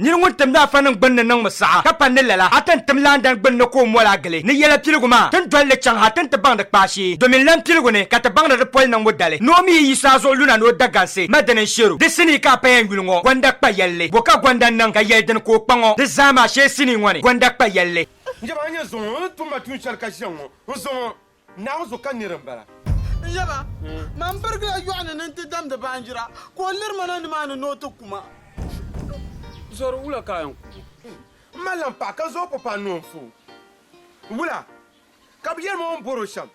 ni ngun tem da fa nang ban nang masa ka pan ne lala atan tem lan dan ban ko mola gele ni yela pilgu ma tan dolle chang ha tan te bang da pashi domin lan pilgu ne ka ta bang da pol nang wodale no mi yisa zo luna no daga se madane shiru de sini ka pa yan gulngo gwanda pa yalle boka gwanda nang ka yelden ko pango de zama she sini ngone gwanda pa yalle njaba anya zo tuma tun sharka shango zo na zo kan ni rambara njaba man berga yuana nan te dam da banjira ko lir mana ni mana no to kuma zor wula kayan malam pa ka zo papa no fu wula ka biyer mo boro sham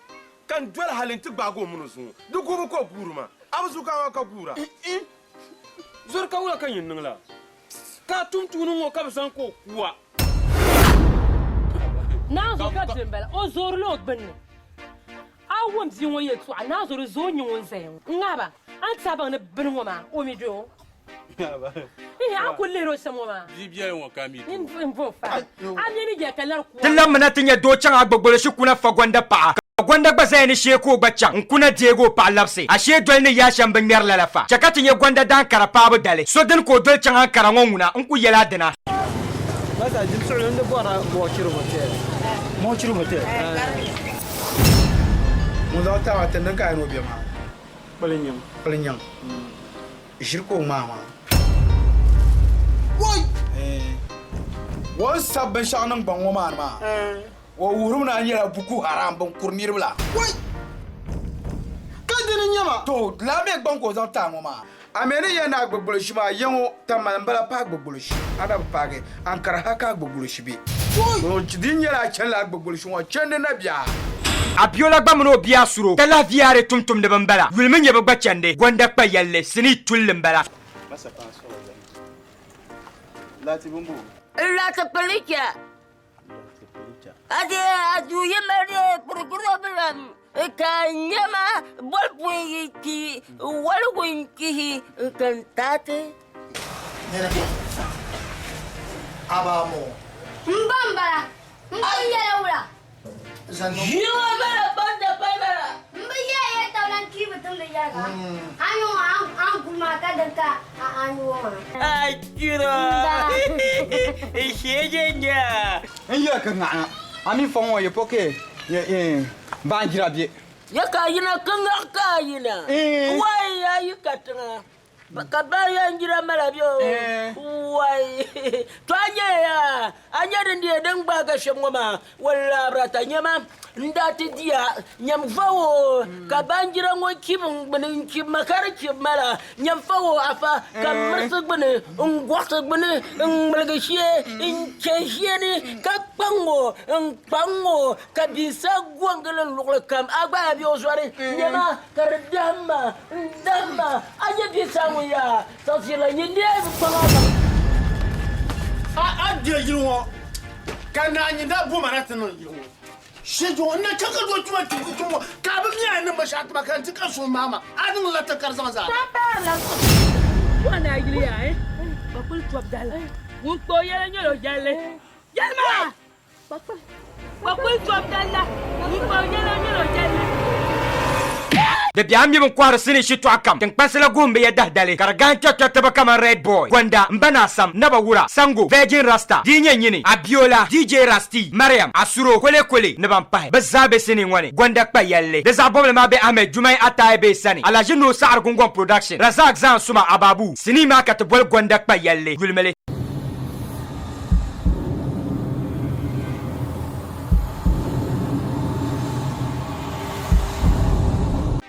kan dwal halin ti gbago mun zo du go ko buruma abuzu ka bura zor ka wula kan yin ningla ka tumtunu ngo ka san ko kuwa na zo ka tembela o zor lo gbenni awam zi wo yetu na zo zo nyi won zayin ngaba an taba ne bin wo ma o mi do ngaba ya ko lero samo ma bibiya wo kami in vo fa ani ni je kalar ko tilam na tinya do chan agbogbolo shi kuna fa gwanda pa gwanda gbaza ni sheko baccan kuna jego pa lapse ashe dol ne ya shan ban yar lalafa chakati nye gwanda dan karapa bu dale so den ko dol chan kara ngona in ku yela dina masa jin tsulun da bora mo chiru hotel mo da ta wata nan ka no biya ma balinyam shirko mama woi wa sabban shanan ban wa ma wa wurum na yara buku haram ban kurnir bla woi ka dinin nyama to la me ban ko zan ta ma amene ya na gbogbolo shi ma yan ta man bala pa gbogbolo shi ada pa ge an kar haka gbogbolo shi bi to din yara can la gbogbolo shi wa can na biya abiola gbamuno biya suro tala viare tumtum de bambala wilmin ye bagba chande gwanda pa yalle sini tullum bala masa panso lati bumbu lati pelika ade adu yemare kurkuro bilam kanyama bolpu ki walgun ki kantate abamo mbambara mbiyala ula Jiwa bala banda bala. Mbiya ya talan ki betul ya ka. Anu ang kumaka dengka anu ma. akira shejenja ya ka ngana ami fon wa ye poke ye banjira bi Ya kayina kanga kayina. Wai ya yukatanga. Kabaya njira malabyo. Wai. Twanye ya. Anyade ndiye dengba ga shemwama. Wala brata nyama. Ndati dia nyamfawo kabanjira ngo kibung bene kimakar kibmala nyamfawo afa kamarsa bene ngwasa bene ngmalgashie incheshie kapango ngpango kabisa gwangala lukla kam agba biyo sware nyama kardama ndama anya bisangu ya sasila nyinde pangaba a dia yiro kana nyinda bu maratano yiro shejo na kaka do tuma tumo ka ba miya nan ba shat ba kan tika so mama adin la ta karzan za wana igili ya bakul twab dal won ko yele nyolo jalle jalma bakul twab dal la won ko yele nyolo jalle de biam yim kwar sini shi to akam tin pasala gombe ya dahdale karagan chota taba kama red boy gwanda mbana sam naba wura sango virgin rasta dinye nyini abiola dj rasti mariam asuro kole ne ban pai bazabe sini ngwane gwanda pa yalle de zaboble ma be ahmed jumai atai be sani ala jino sar gungon production razak zan suma ababu sini ma kat bol gwanda pa yalle gulmele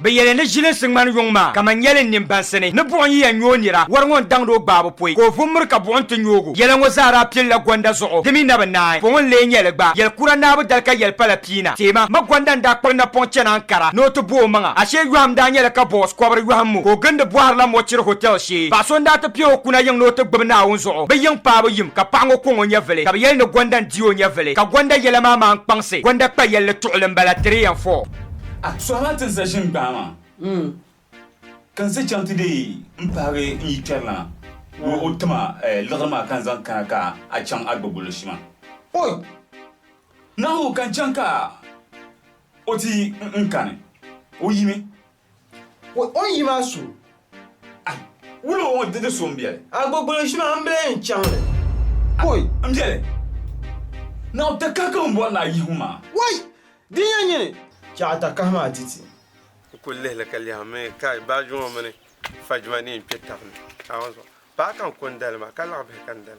yele ne jilin singman yongma kama yelen nim bansene ne bon yi anyonira warngon dangdo gbabo poi ko vumur ka bon tunyogo yele ngo zara pilla gwanda zo demi na banai bon le nyele gba yel kurana bu dalka yel pala pina tema ma gwanda nda kpona ponchena ankara no to bo manga ashe yuam da nyele ka boss kwabra yuam ko gande boar la mo chir hotel shi ba so nda to pio kuna yang no to gbna won zo be yang pa bo yim ka pango ko ngonya vele ka yel ne gwanda dio nya vele ka gwanda yele ma man kpangse gwanda pa yele tu'lem bala 3 and 4 Soalantin sa shin bama. Kan se chanti de mpare yi kerla. O tama lagama kan zan ka a can agbogolo shima. oy Na ho kan chanka oti nkane. O yimi. on yi masu Wulo o de sombia. agbogbo shima ambe nchanle Oi. Mjele. Na ta kaka mbo na yihuma. Wai. Dinya nyene. Chata kama titi. Kulle la kali hame kai ba jumo mane fajmani petafne awanzo ba kan kondal ma kala be kan dal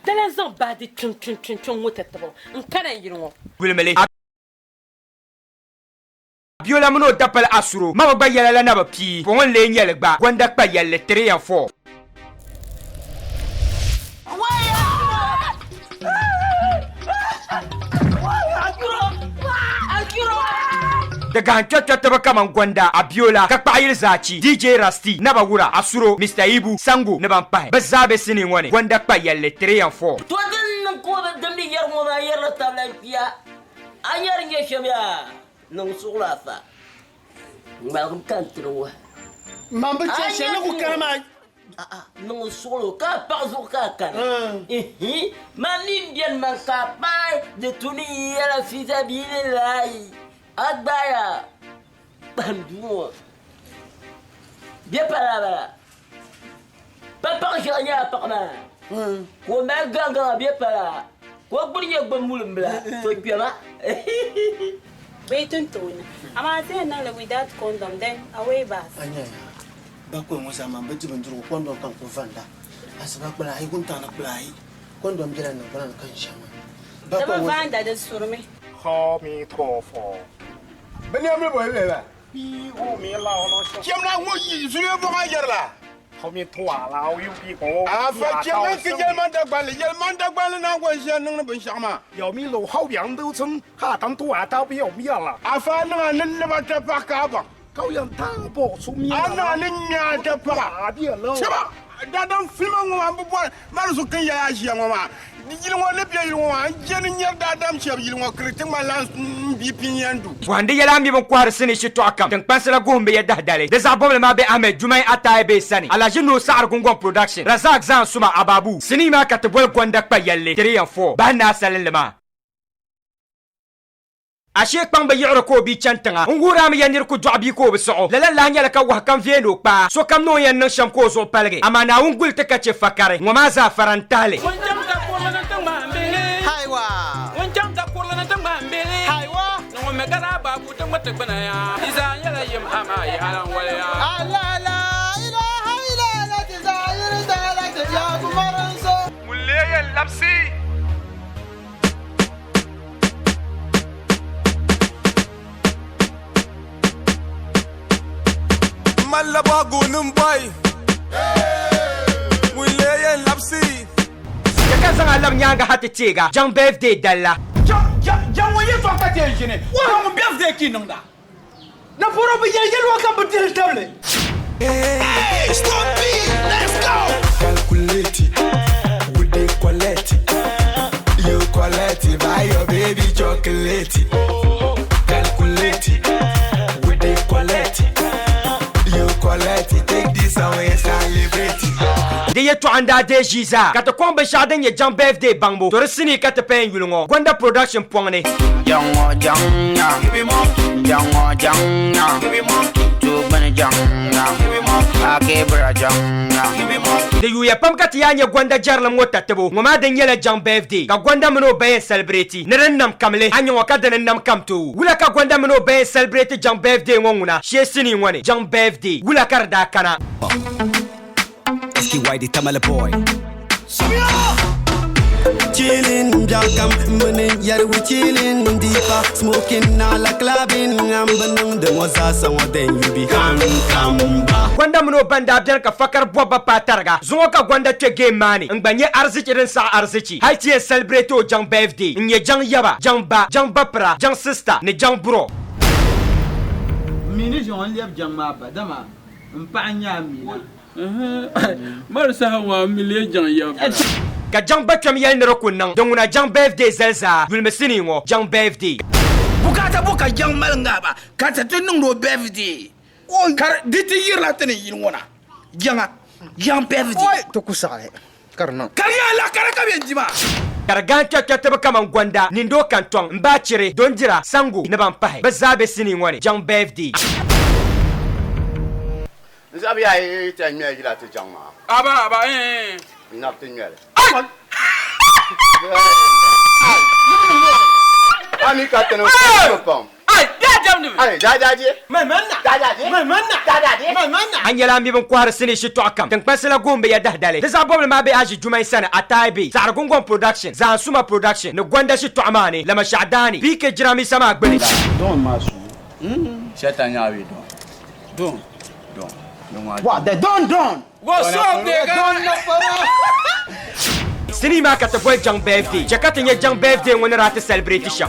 Dala zan ba di chun wata tabo in kana yirwo Wilmele Biola muno dapal asuro ma ba yala la na ba pi fo won le nyele gba gwanda pa yelle 3 and 4 daga hankyakya taba kaman gwanda Abiola ka kpayil zachi DJ Rasti naba wura Asuro Mr. Ibu Sango naba mpai bazabe sini ngone gwanda kpa yalle 3 and 4 to dan ko da dambi yar mo ma yar ta lafiya an yar nge shemya nan sula fa ba kun kan tro Mamba cheshe na ku kama. nan solo ka pa zo ka kan mani bien man ka pa de tuni yara fi sabilillah Agbaya Banduo Bien palabra Papa Janya Parma Ko Maganga bien pala Ko Buriya Bamulmbla To Piama Wait until I'm out there now without condom, then away back. Anya. Bako mo sa mamba jibanduru kondo kan ko fanda. Asaba bala ay gunta na play. Kondo mjela na bala kan shama. Never find that is for me. Homi tofo. Benyame boyle la. Bi ho mi lao no sho. Kemna wo yi zule bo ga yerla. Homi twa lao yu bi ko. Afa kemna ke jelman da gbali na wo je nang na ben shama. 有米路后阳都村哈当多啊到比有米了。 Afa na nan ba ta pa ka ba. 高阳大波出米了。 Ana ni nya ta pa. 大的了。 Chaba. Da dan film ngo am bo ma so kan ya asia ngo ma. Di jil ngo le bia ngo an je ni nya da dam che jil ngo kritin ma lan bi pinyandu. wande yala mi bon kwar sini shi to akam tan pansala gombe ya dahdale da zabom ma be Ahmed Jumai Atai be sani alaji no sar gungon production Razak Zan Suma Ababu sini ma katbol gwanda pa yalle 3 and 4 ba na salilma ashe kpang ba yoro ko bi chantanga ngura mi yanir ku jobi ko biso lala la nyala ka wa kan veno pa so kam no yan nan sham ko so palge amana ungul te ka che fakare ngoma za farantale Haiwa wancan ta kurla na tamba mbele haiwa no me gara babu tan mata bana ya iza yala yim ama ya halan wala ya la la ilaha illa la tazayir da la ya kumaran so mulle lapsi Malaba gunun boy mulle lapsi ka zanga lam nyanga hati tiga jang birthday dalla Jang wo yeso ka te jine. Wa mo birthday ki nonda. Na poro bi yel wa kan budil table. Hey, stop it, let's go. Calculate, with the quality. You quality, buy your baby chocolate. Calculate, with the quality. You quality, take this away, celebrate. de yeto anda de jiza kata kwamba shaden ye jang birthday bangbo to sini kata pen yulungo gwanda production pongne jango janga jango janga to bana janga ake bra janga de yu ya pam kata yanya gwanda jarlam ngota tebo ngoma den yela jang birthday ka gwanda meno be celebrate neren nam kamle anyo wakada nam kamto wula ka gwanda meno be celebrate jang birthday ngona she sini ngone jang birthday wula karda kana Why the Tamale boy? Chillin', jackam, money, yeah, we chillin' deeper, smoking all a clubbing, I'm banang the moza, someone then you be kamba. Gwanda mno banda abdel ka fakar boba patarga zongo ka gwanda te game mani ngbanye arziki ren sa arziki haiti celebrate o jang birthday nye jang yaba jang ba jang bapra jang sister ne jang bro Mini jon liab jang ma ba dama mpa nya mina. marsa wa miliye jan ya ka jang batwam yel nero kunnan donguna jang birthday zelza dulme sini ngo jang birthday Bukata buka jang mal ngaba kata tunung ro birthday. On kar diti yirla tane yinwona. Jang birthday. Oi to kusale. Karna. Kariya la karaka benjima. karganta kataba kaman gwanda nindo kantong mbachire donjira sangu ne ban pahe bazabe sini ngone jang birthday Zabi ai ta mi ai la te jang ma. Aba Na te nyele. Ami ka teno pom. Ai, da jam ni. Ai, jajaje. Mamanna. an yɛla mi bin kɔhiri sini shitɔɣu kam tinkpasila gombe ya dahdali ti zaɣ bɔbili maa be aji jumai sani ataibi zaɣ gungon production zaɣ suma production ni gonda shitɔɣu maa ni lama shahadani pike jiramisa maa gbini Don masu. Shaitan ya wi don. What the don. Go so nigga. sini maa ka ti bɔli jaŋ birthday chɛ ka ti nyɛ jaŋ birthday ŋɔ ni raa ti celebrate shɛm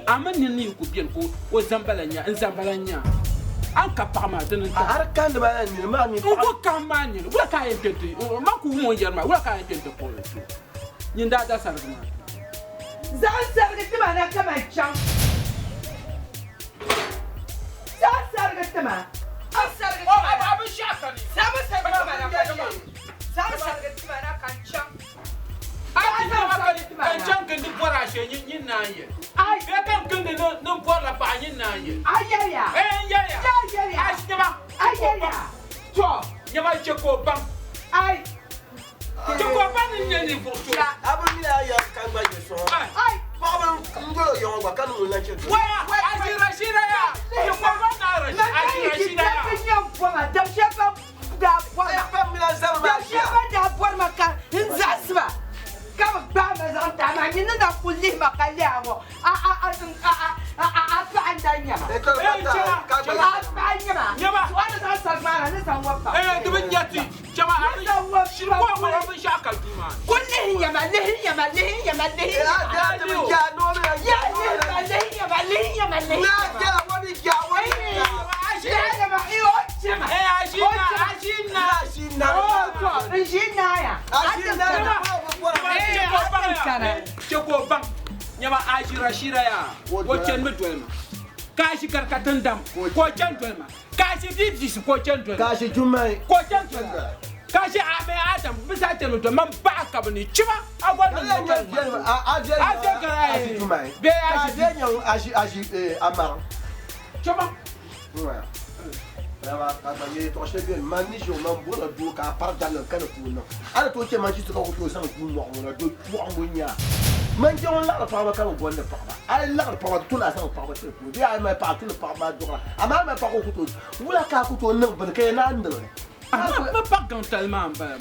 amani ni ku bien ko o zambalanya an ka pama tan har kan da ba ni ma ni ko kamani wala ka yin tete ma ku mo yarma wala ka yin tete ko yin da sargama zan sargata ma na kama can zan sargata ma an sargata abin shaka ne zan sargata ma na kan can zan sargata ma na kan can kan can kan duk bora she yin na yi ai be kan kan da nan bora ba yin na yi ayaya ayaya ai shi ba ayaya to ya ba ce ko ban ai ce ko ban ne ni ko to abin ya kan ba je so ai ba ngolo yo ba kan mu na ce wa ashira ya ce ko ban na ra ashira ya kin yan fama da shefa da ya fa mi la zama da shefa da bor maka in zasba kama bama zan ta ma ni na kulli makali amo a fa andanya ma fa andanya ma wala zan sarmana ne san wafa dubin yati jama'a shi ko ko mun sha kaltuma kulli ya ma nyama ajira shira ya wochen medwelma kashi karkatan dam ko chen dwelma kashi bibis ko chen dwelma kashi jumai ko chen dwelma kashi ame adam bisa telo to man ba ka bani chiba agwa aji jumai be aji amar chiba Ela tá aí, tô chegando, mas nisso eu não vou do cá para dar no cano puno. Ana tô que mais isso que eu tô usando puno, não do puanguinha. Mas eu não lá para cá no bonde para. Aí lá para tu lá são para você. E aí mais para tu para do lá. A mais mais para o tu. O lá cá tu não, porque não anda. Mas para tellement ba.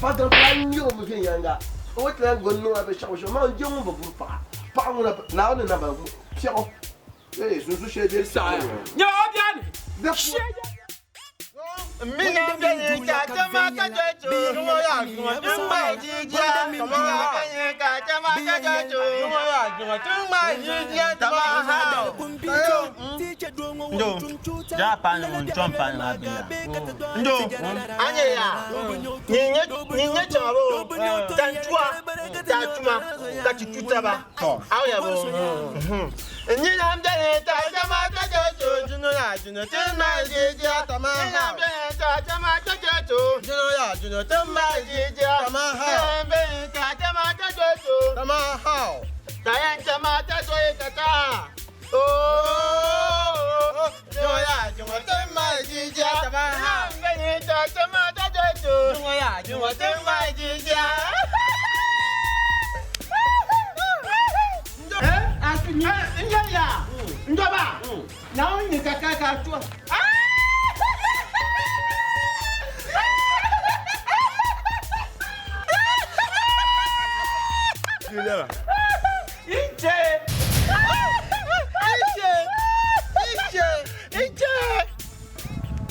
Para do planho me vem anga. O outro é gonu a be chau chau, mas eu não vou para. Para não na ba. Tchau. Ei, isso cheio de sai. Não, Obiane. Minha beleza, chama cajacho, não é água, não mais dia, toma cajacho, chama cajacho, não é água, não mais dia, toma ralo. Ndo, já pana um trompa na bila. Ndo, Anya, ninha chavo, tantua, kachituta ba. Aya bo. Ni nam dele ta chama cajacho, juno ya, juno tema dia, toma ralo. Chama cajacho, juno ya, juno tema dia, toma ralo. Chama cajacho, toma ralo. Dayan chama cajacho kata. Oh, joya, juno tema dia, toma ralo. Benita chama cajacho, joya, juno tema dia. Ndoba, na oni kaka tu. Juliana. Inche.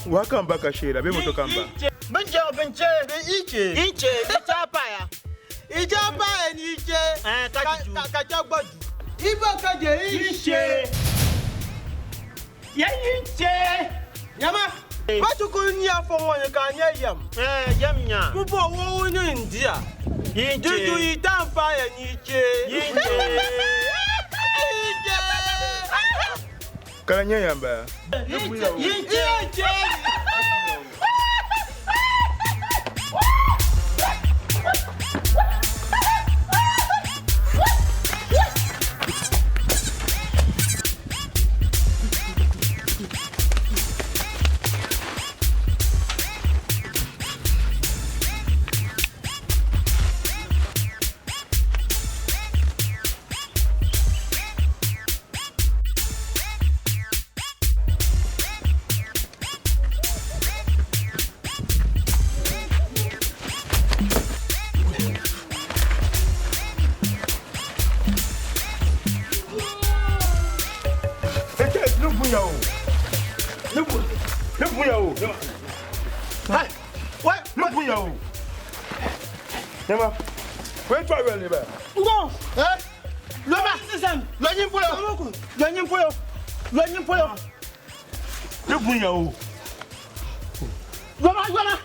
Wakamba kashira, be moto kamba. Benche, Inche, bichapa ya. Ijapa ni Inche. Kajagbadu. Ibo kaje Inche. Ya Inche. Yama. Matuko ni afọ won ka anya yam. Yamnya. Bubo wo ni ndia. Inche. Dudu itampa ya ni Inche. Inche. Kalanya yamba. Inche. Where to really be? Go. Loma, Lonin Puyo. Lonin Puyo. Lonin Puyo. You bring your Loma.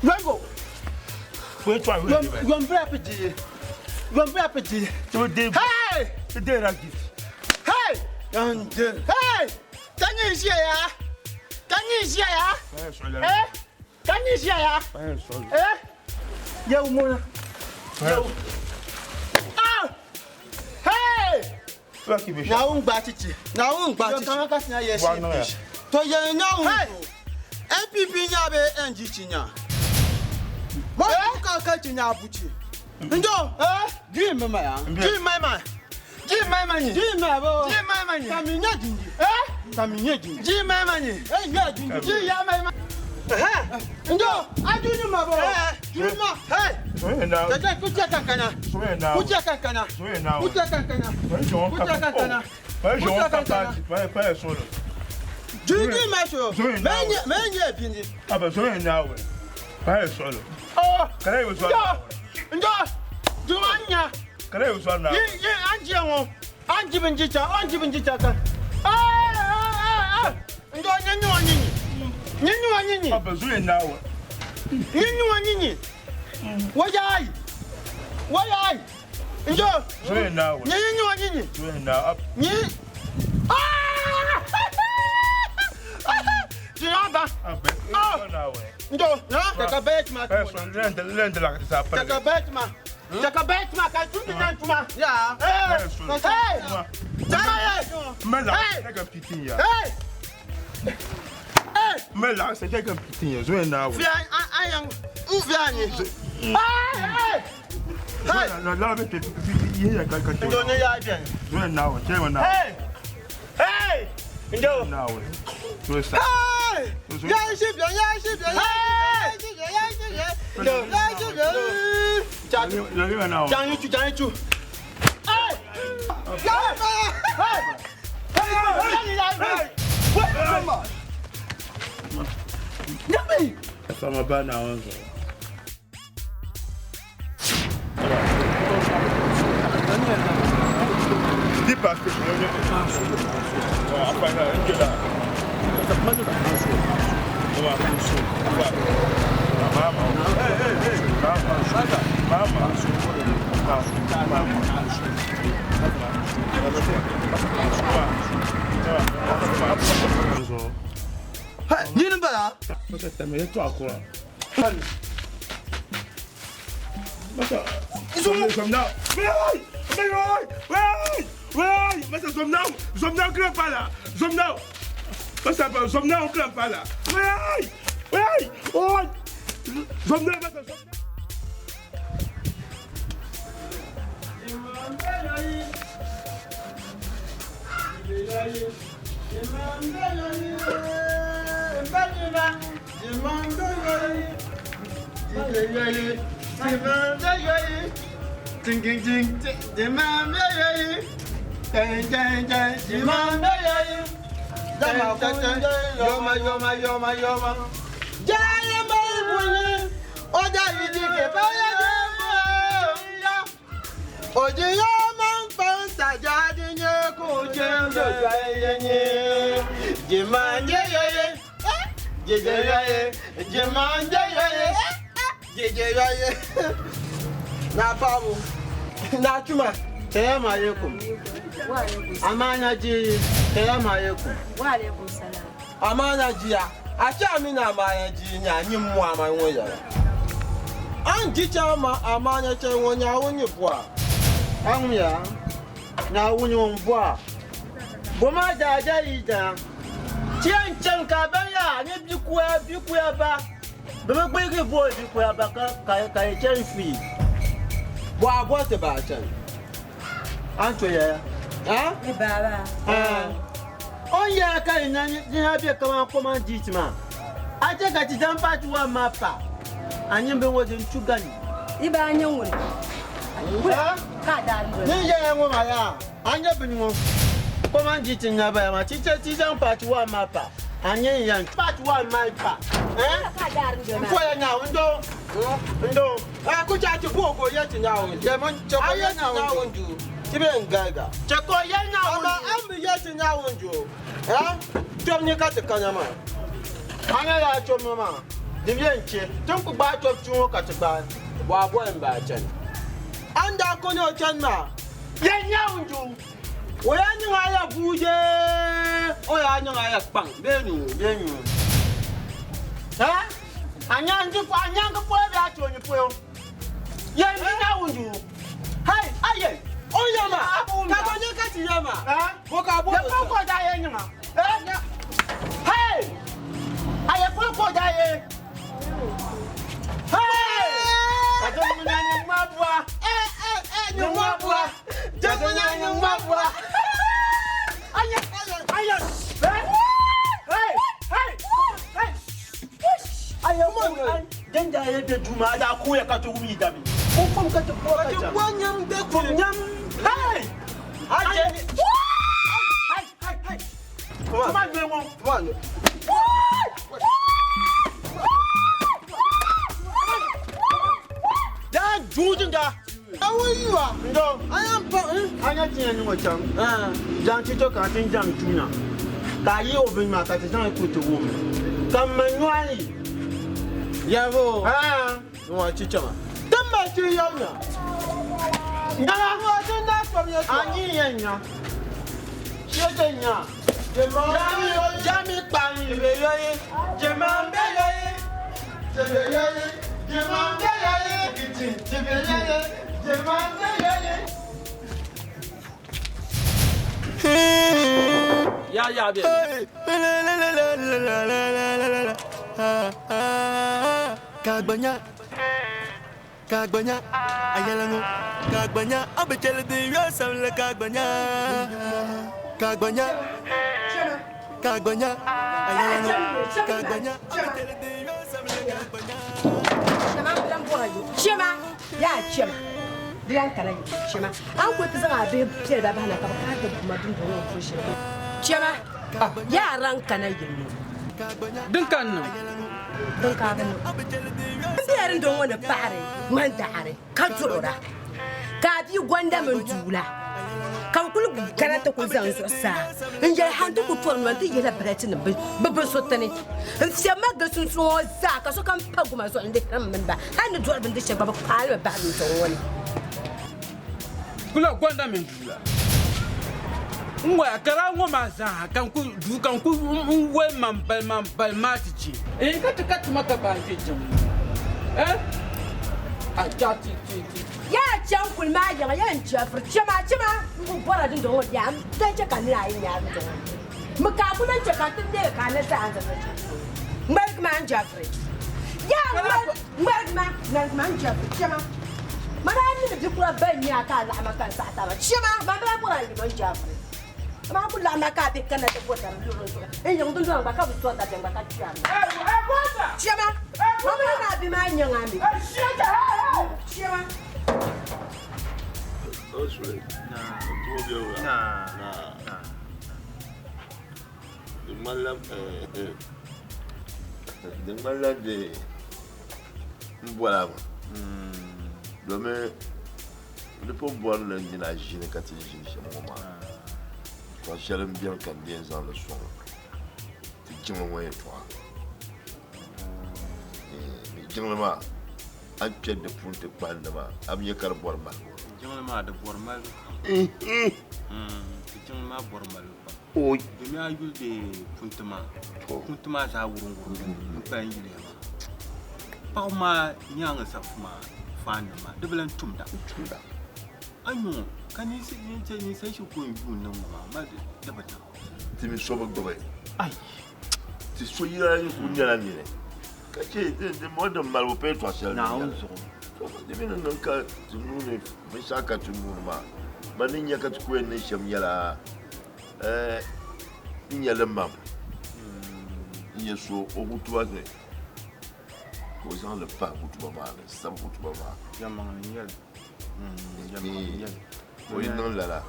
Rango. Where to really be? You're very petty. Hey! Today like this. Hey! Hey! Can you see ya? Can you see ya? Eh? Can you see ya? Eh? Yo, Mona. Yo. Ah! Hey! Now un batiti. Now un batiti. Come on, na yes. To ye now. MPP nya be NG chinya. Mo ka ka chinya abuchi. Ndo, give me my money. Give my money. Give my money. Give my money. Kaminya jinji. Kaminya jinji. Give my money. Ya jinji. Give ya my money. Ndo, adunu mabo. Give ma. Hey. Tata kutia kankana. Kutia kankana. Kutia kankana. Kutia kankana. Kutia kankana. Pas solo. Jinji macho. Menye pindi. Aba solo nawe. Pas solo. Oh, kana yo solo. Ndo, Dumanya. Kana yo solo na. Ye anji won. Anji benjicha ka. Ndo nyenyu wanyinyi. Nyenyu wanyinyi. Aba solo nawe. Nyenyu wanyinyi. Wajai. Ndo. Solo nawe. Nyenyu wanyinyi. Solo nawe. Ni. Tiaba. Aba nawe. Ndo, taka betma. Lende la ka sa pa. Taka betma ka tu tuma. Ya. Hey. Mela, taka pitin ya. Hey. Mela, c'est quelqu'un pitin ya. Zo na we. Viens, ayang. Où viens-tu? Hey. La la be pitin ya ka ka. Ndo ne ya bien. Zo na we, chema na. Hey. Ndo. Na we. Zo sa. Hey. Ya shi bien. Ndo. Jangan itu. Hey! Sama bana wanzo. Dis parce que je après là, que là. Ni ne bala. Parce que t'aimes toi quoi. Ils sont là. Ouais, mais c'est somnant grimpe pas là. Somnant. Parce que somnant grimpe pas là. Ouais. Somnant, mais c'est somnant. Na babu. Na chuma. Salamu alaikum. Wa alaikum. Amana ji. Salamu alaikum. Wa alaikum salam. Amana ji. Acha mi na amana ji nya nyi mu amanwo ya. An ji cha ma amana che wonya wonyi bua. An ya. Na wonyi won bua. Boma jaja ida. Tian chan ka ba ya ni bikuya ba. Bebe gbe ke bo bikuya ba ka chen fi. Boa te ba chen. Anto ya. Ha? Ni baba. On ya ka ina ni ha bi ka ma dit ma. Aje ka ti dan pa ti wa mapa. Anyi be wo de chugani. Iba anya nwure. Ha? Ka da ndo. Ni ya ngo ma ya. Anya bi ni ngo. Comment dit nya ba ma ti dan pa ti wa mapa. Anya ya pa ti wa mapa. Ka da ndo. Fo ya na ndo. ku cha ti ko ko ya ti nyawo je mon che ko ya nyawo ju ti be ngaga che ko ya nyawo ma am bi ya ti nyawo ju ha tom ni ka ti kanyama ana ya chom ma di bien che tom ku ba chom chu ka ti ba wa bo en ba chen anda ko no chen ma ya nyawo ju o ya ni ya buje o ya ni ya pang be nu ha anya nji kwa anya ko po be acho ni po ye ni na wunju hai aye o ya ma ka ko ni ka ti ya ma ha ko ka bo ko da ye ni ma hai aye ko da ye hai ka do mu na ni ma bua ni ma bua do mu na ni ma bua aye ayo mo den da ye de juma da ko ya ka to mi da mi ko kom ka to ko ka ko nyam de ko nyam hey aje hey come on me mo come on da jujin da awiwa ndo ayam pa anya tin ni mo cham jan ti to ka tin jam juna ka yi obin ma ka ti jan ko to wo kam manwali Yavo. Ah, no chichama. Tamba chiyamna. Ndala ho tunda kwamyo. Anyi yenya. Chiyenya. Jami pani beyoyi. Jemambe yoyi. Beyoyi. Jemambe yoyi. Beyoyi. Jemambe yoyi. Ya bien. Kagbanya, ayalango, kagbanya, abetele de yosam le kagbanya, ayalango, kagbanya, abetele de yosam le kagbanya. Chema, ya chema. Diyan kana chema. An ko ta zama be fiye da bana ka ba ka kuma dun da wannan fushi. Chema, yaran kana yin. Dunkan no. Dunkan no. Biyarin don wani fare, man da are, kan turora. Ka bi gwanda mun tula. Kan kulu kana ta kun zan so sa. In ya handu ku to nan ta yela bratin babban sotane. In sai maga sun so za ka so kan fagu maso inda kan mun ba. Hannu duwar bin da shi baba kwalwa ba mun to wani. Kula gwanda mun tula. Ngwa kara ngoma za kan ku du kan ku we mampal matichi kat maka ba ke jam a chati ya chan kul ma ya chafur chama ku bora din do ya dan ce kan na yin ya do mu ka ku dan ce kan tin ne ka na sa an da merk man jafur ya merk man jafur chama mana ni da kula ban ya ka za makan sa ta ba chama ba ba kula ni man jafur ma ku la na ka be kana te bota luro en yong dun ba ka bu to da ba ka tiam bota chema ma na bi ma nyanga mi chema oswe na to be na de malam de voilà demain le pour boire le dîner quand il est chez moi. Quand j'aime bien quand des gens le sont, tu dis moi et toi. Mais dis-moi, un pied de pointe de pan de ma, à mieux qu'à boire mal. Dis-moi de boire mal. Dis-moi boire mal. Oui. Je m'ai eu des puntements. Puntements à Wurungu, un peu en Yéma. Par ma nyang safma, fan de ma, de blanc tumda. Ah non. Kan ni sai shi ko yi nan ma da bata ti mi so bagdo bai ai ti so yira ni ku nyala ni ne ka ce de mo da mal wo pe to asel na on so to de mi nan ka ti nu ne me saka ti nu ma ba ni nya ka ti ko ne sham yala ni yala mam ni so o ku to ne ko zan le pa ku to ma ne sa ku to ma ya man ni yala ya man ni yala oui, non, là.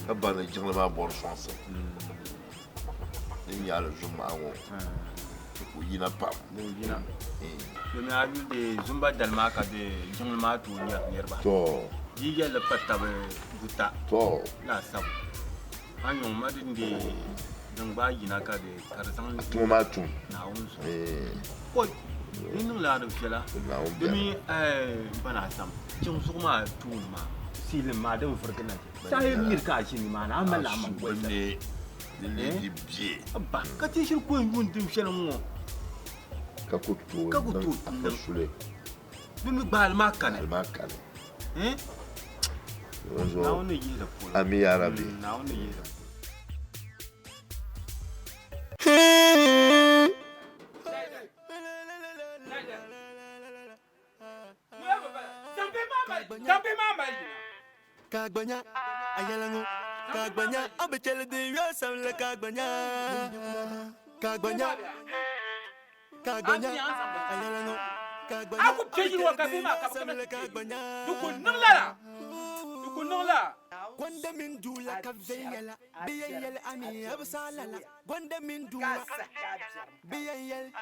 Ah, bah, les gens là-bas, bon, je pense. Il y a le jour, ko yina pam yina me ayu de zumba dalma ka de jungma tu yerba to yiya le patta be buta to la sab anyo madinde dangba yina ka de karzan tu ma tu na unso ko inu la do fela demi bana sam jung suma tu ma silin ma da furkina sai mir ka shi ma na amala ma ko ne di bie ba ka ti shi ko yun dim shela mo ka kutu ka sule demi bal makane na wani yi da kula ami arabi na wani yi da Kagbanya, ayalango, kagbanya, abechele de yo samle kagbanya. Kagbanya, kagbanya, ayalango, kagbanya. Aku change wa kabima kabima kagbanya. Dukun nula. Gwanda min dula kabzeyela, biyayel ami absalala. Gwanda min dula, biyayel.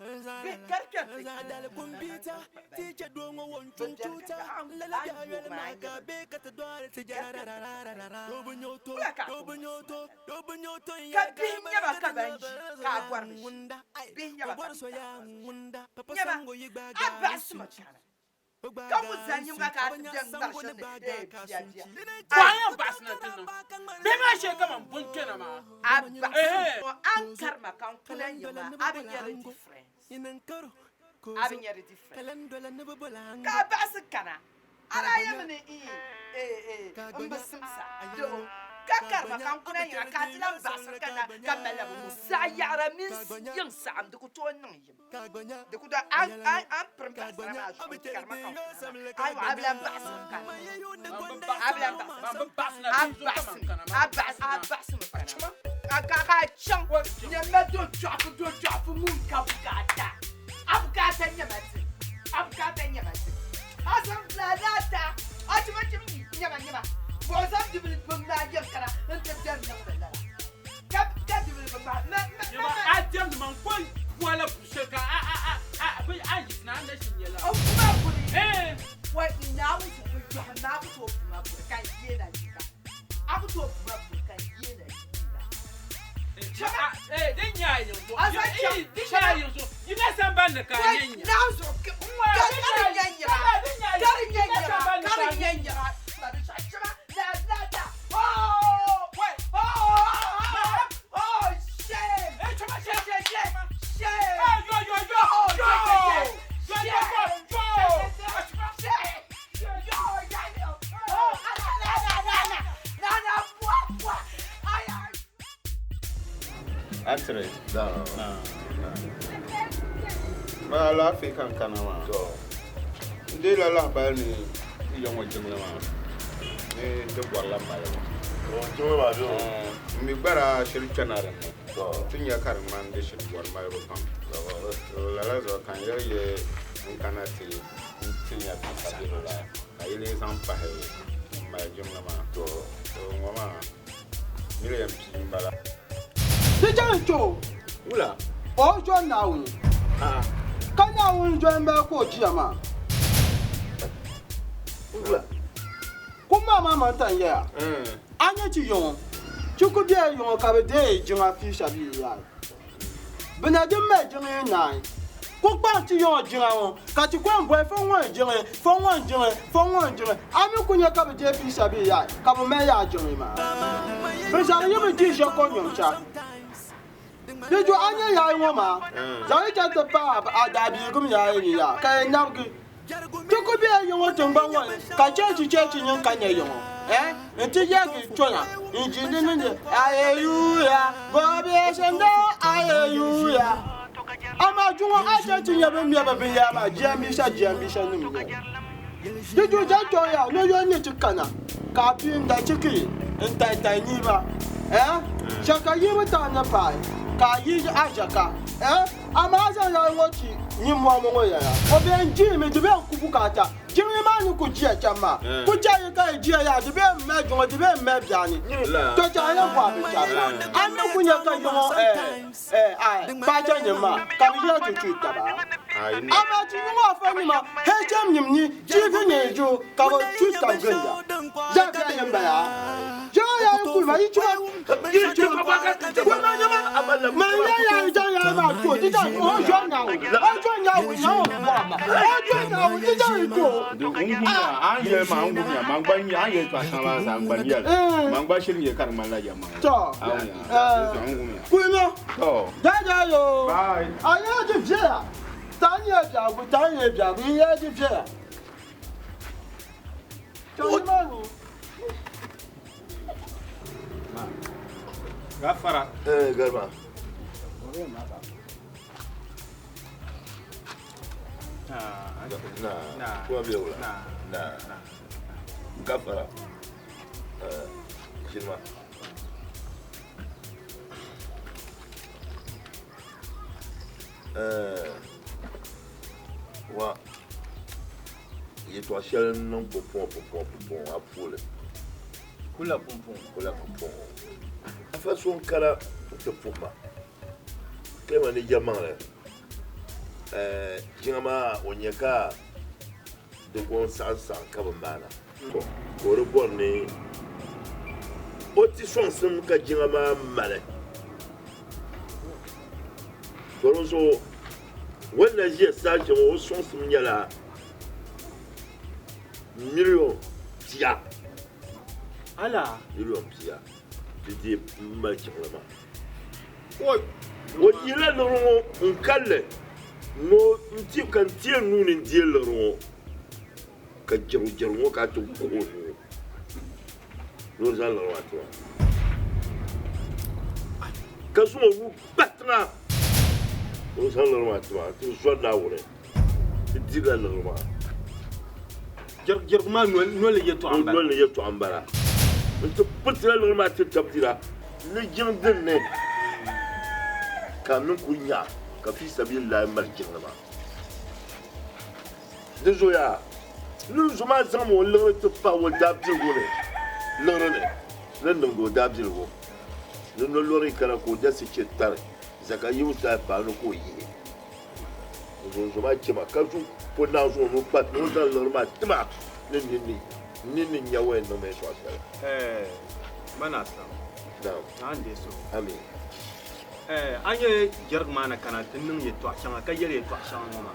Adal kumbita, teacher dongo won chunchuta. Lala yayel maga beka to dwale tijara. Dobunyoto, dobunyoto. Kabinya bakabanji, kabwar munda. Binya bakabanji, munda. Papa Nyaba, sango yibaga. abasu machana. Kamu zanyu ngaka atjang darshane. Kwaya basna tinu. Bema sheka man bunkena ma. Abba. Ankar makan kulan yuma abin yare difference. Abin yare difference. Ka basu kana. Ara yamne mbasimsa. Do. Kakar makan kulan yuma katilan basu kana kamala musa yara min yin sa'am da kuto nan yim. Da kuda an prempa sana karma kan. Ai ablan basu kana. Ablan basu. Abbas kana. Kaka chang nyama do chop mun kabugata. Abugata nyamati. Asam lalata. Achimachimi nyama. Bozam dibil bumna yakara. Ente dem na. Kap dibil bumna. Nyama atem man koy wala busheka bai ayi na da shinyela. O kuma kuri. Wa ina wuce ku na ku to kuma kuri kan yena jika. Abu to kuma kuri kan yena. Den yayin so. Din yayin so. Ina san ban da kayan nya. Na so. Karin yanya. Ba da shakira. La. Oh, wait. Oh, shame. Shame. Atre. Ma la fe kan kana ma. Ndi la ba ni yongo jumla ma. De wala ma yo. Jumla ba do. Mi bara shiri chanara mo. Tun ya kar man de shiri wal ma yo kan. La zo kan ye kana ti ya ta bi la. Ai le san pa he ma jumla ma. To ngoma. Ni le yam bala. Tijanto. Ula. Ojo nawu. Kana wun jo mbe ko jiama. Ula. Kuma mama tan ya. Anya ti yon. Chuku bia yon ka be de jinga fi shabi ya. Bena de me jinga nai. Ko pa ti yon jinga won. Ka ti ko mbo fo won jinga. Ami kunya ka be de fi shabi ya. Ka bo me ya jinga ma. Be sa ye me ti ko nyom cha. Dejo anya ya iwo ma. Zari ta to pa adabi gum ya ni ya. Ka nyamgi. Chuku bia yon to ngba won. Ka chechi nyen ka nye yon. Nti yagi tona. Injini nende. Hallelujah. Bobi shendo. Hallelujah. Ama juwa acha ti yabe mi yabe ya ma jambisha nim. Dejo ja to ya no yo ni tikana. Ka pi nda chiki. Nta ni ba. Shaka yiwa ta na pa. Ka yi ajaka. amaza ya ngoti ni mo mo ya o be nji me de be ku bukata jimi ma ni ku ji e chama ku ja ye ka ji ya de be me jo de be me biani to ja ya kwa be cha an ku nya ka yo ba ja ni ma ka bi ya tu ta ba ama ji ni mo fa ni ma he jam nyim ni ji bi ne jo ka go tu ta ganda ja ka ya ba ya ja ya ku ba yi cha ji ji ko ba ka ku ma ja ma ya ja ya ba ko ti ja o jo nya o jo nya o nya o ma o jo nya o ti ja ko Anye mangumia mangbanyi anye kwa sama sangbanyi mangba shiri ye karma la ya mangba to kuino to daja yo bye anya ji fia tanye bia ku ye ji fia to manu gafara garba nah gua bilang nah gafara Shilma wa yeto shell non popon apole kula pompon a façon kala te puma kema ni jamare jingama onyeka de gon sansa kabana ko rebon ni oti sonsim ka jingama male koronso wanda je saje o sonsim nyala million tia ala million tia de mal jingama o yila no nkalle no nti kan tie nu ni die loro ka jeru ka to ko no za loro atwa ka so wu patra no za loro atwa to so na wure ti ga loro ma jer ma no le yeto ambara nti patra loro ma ti tabdira ni jindin ne kanun kunya ka fi sabilillah marjin ba dezo ya nu zuma zamo lere to pa wo dabji gole lere ne nan go dabji go no lori kana ko da se chetar zaka yuta pa no ko yi zo zuma chima ka su po na zo no pa no da lere ma tima ni nyawe no me so asala manasa da ande so amin anye jergmana kana tinnin ye to achanga ka yere to achanga ma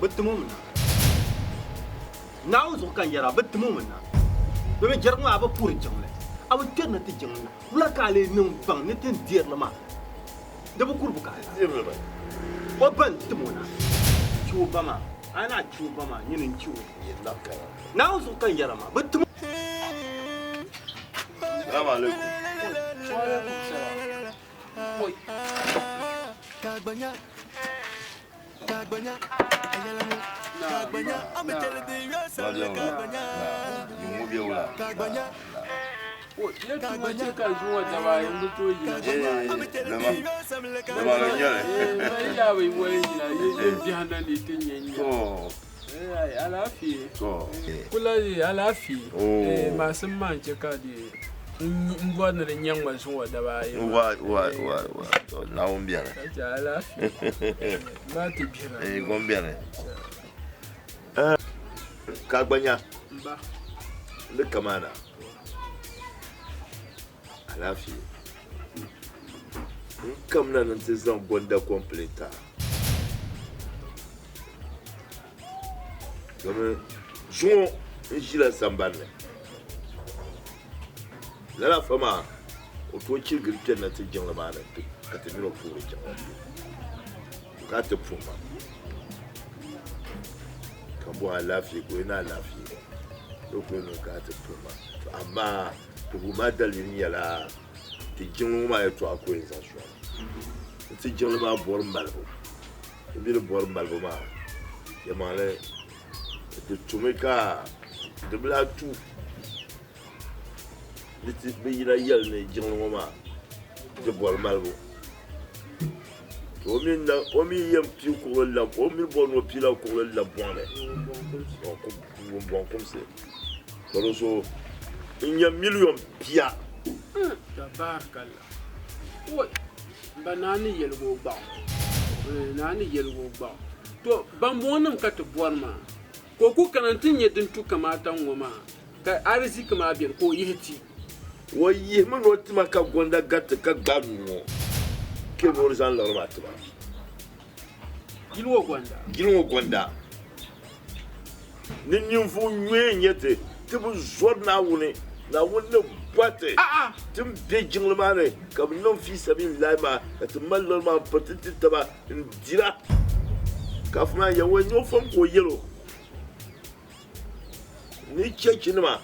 bittumumna naw zo kan yara bittumumna do me jergma aba pour jangle aba tena ti jangna wala ka le nim bang ne tin dier lama de bu kurbu ka dier lama o ban timuna chuba ma ana chuba ma nyinin chuba ye nakara naw zo kan yara ma bittum Assalamu alaikum. Oi. Kagbanya. Oh, dia tu macam kan semua zaman yang betul je. Nama dia. Ya, boleh je lah. Dia bihanan itu nyanyi. Oh. Alafi. Oh. Kula di alafi. Masa macam kadi. Mbwa na nyang maswa daba. Wa. Naombia. Alafi. Mati bira. Gombia. Kagbanya. Mba. Le kamana. Alafi. Comme na nan saison bonda completa. Comme Jean Gila Sambane. La fama o to ci girten na tijin lamana ka ta miro furu jan. Ka ta fuma. Kan bo alafi ko ina lafi. Lokacin ka ta fuma. Amma to ma dalilin yala tijin ma ya to akwai zasu. Tijin ma bor mbalbo. Bi bor mbalbo ma. Ya male de tumeka de blatu liti be yira yel ne jingo ma de bor malbo omi yem pi ko la omi bon pi la ko la bonne bon comme c'est alors so il y a million pia Tabarakallah. Oi, banani yelgo ba. Nani yelgo ba. To bambonam ka to borma. Ko ku kanantin yedin tu kamata ngoma. Ka arziki ma biyan ko yeti. Waye mun wata maka gonda gatta ka ganu. Ke no rizan la mata ba. Gilwo gonda. Nin yin fu nwe nyete. Tibu zor na wune. Na wune bate. Tim be jingle mare. Ka non fi sabin laima. Ka timal lo ma patiti taba ndira. Ka fuma ya wenyo fam ko yelo. Ni chechi nima.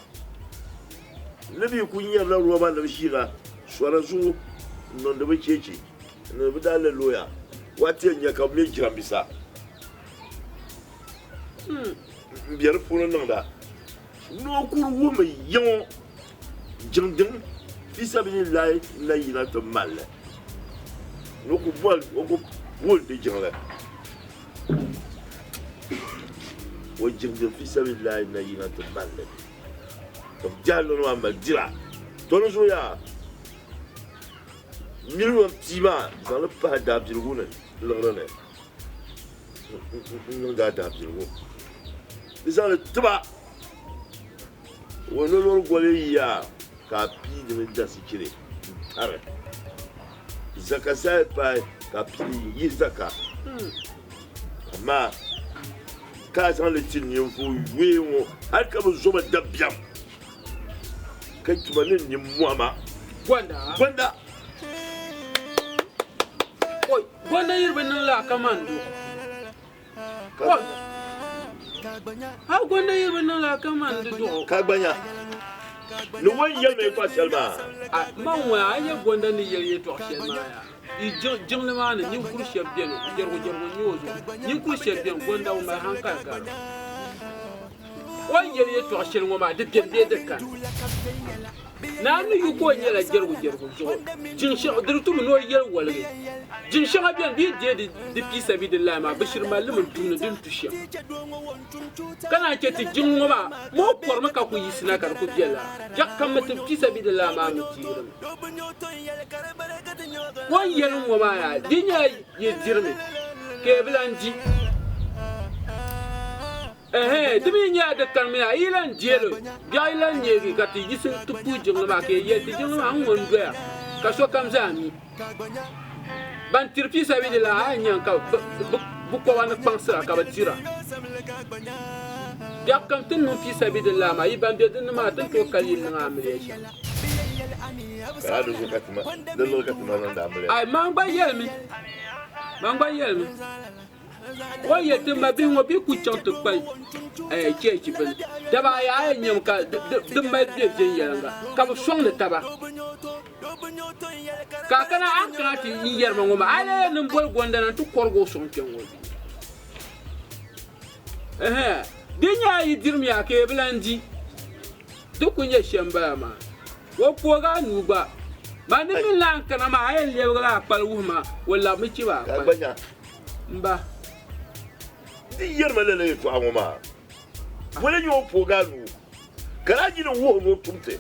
Nabi kunya na ruwa na shira. Swara zu non da chechi. Na bi da loya. Wati nya ka me jirambisa. Biyar funo nan da. No kuru mai yon jingdin fi sabilillah la yina to mal. No ku bol de jingla. Wo jingdin fi sabilillah la yina to mal. To jallo no amal dira. To no soya. Million tima dans le pas d'abdirgune le rene. Non d'abdirgune. Ils ont le tabac. On ne le ya kapi de dasikire. Arrête. Zakasa pas kapi yizaka. Ma quand le tinyo fu wewo alka zoma dabiam. Kai tumane ni muama. Gwanda. Oi, gwanda yirbe nan la kamando. Ha gwanda yirbe nan la kamando do. Kagbanya. No one yel me kwa selma. Man wa aye gwanda ni yel to selma ya. I jongle man ni kuru shebien, jergo nyozo. Ni kuru shebien gwanda o ma hanka ka. Wa yel to selma ma de de kan. Na nu yu ko nyela jergo jo. Jinsha dirtu no yel walge. Jinsha bien bi de pisa bi de la ma bashir malum dunu dun tushiya. Kana ke ti jingo ba mo por maka ku yisna kar ku biela. Jak kam mata pisa bi de la ma mutiram. Wan yel mo ma ya dinya ye dirme. Ke blanji. Dimi nya de kalmina ilan jelo gailan nyegi kati yisin tupu jingo ma ke yeti jingo ma ngon doya ka so kam zami ban tirpi sabi de la anya ka bu ko wan pansra ka batira ya kam tin no pi sabi de la ma iban de ma tan to kalil na amre Ka do katma lolo katma nan da amre ay man ba yelmi wa yete ma bi ngo bi ku chant pai chechi ben daba ya nyam ka de ma bi je yanga ka bu song le taba ka kana akra ti yer ma ngoma ale num bol gonda nan tu korgo song kengo dinya yi dirmi ya ke blandi du kunya shamba ma wo poga nuba ma ni min lan kana ma ay lebra pal wuma wala mi ci ba mba di yer malele to amoma wala nyo poganu kala jino wo no tumte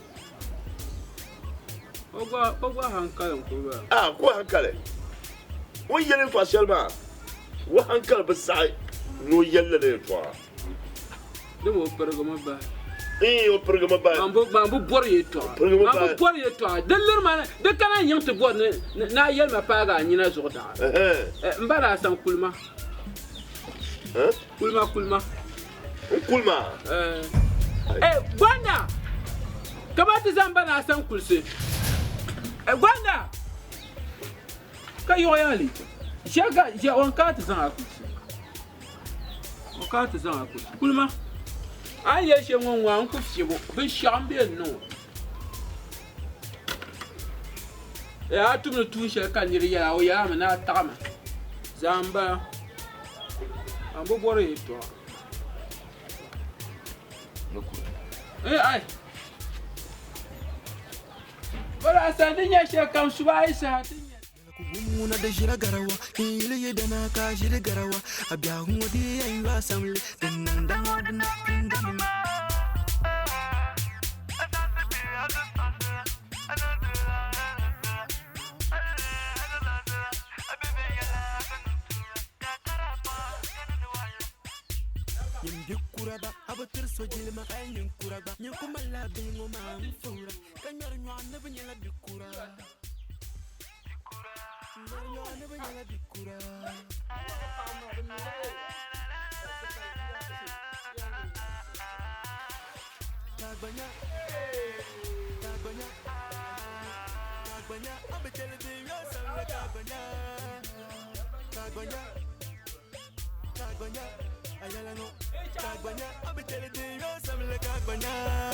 ogwa hankale ko ko hankale wo yele to selma wo hankale ba sai no yelle le to de mo pergama ba o pergama ba mambo bor yeto deller mana de kana yante bor na yel ma paga nyina zota mbara san kulma kulma gwanda kabati zamba na san kulse gwanda ka yo yali jaga ja on kat zan akulse on kat zan akulse kulma aye she won wa on ku fibo be shambe no ya tumno tu she kan yiri ya o ya na tama zamba ambo bore to ai bora sa dinya she kan suba isa Muna da jira garawa, ile ye dana ka jira garawa, abya ngodi ayu asamle, dan dan dan. Kuraba abatir sojil ma ayin kuraba nyakuma la bingo ma mfura kanyar nywana banyala bikura nywana banyala bikura tagbanya abetele de yosam la tagbanya ayala no Kagbanya, I'll be telling you something like Kagbanya.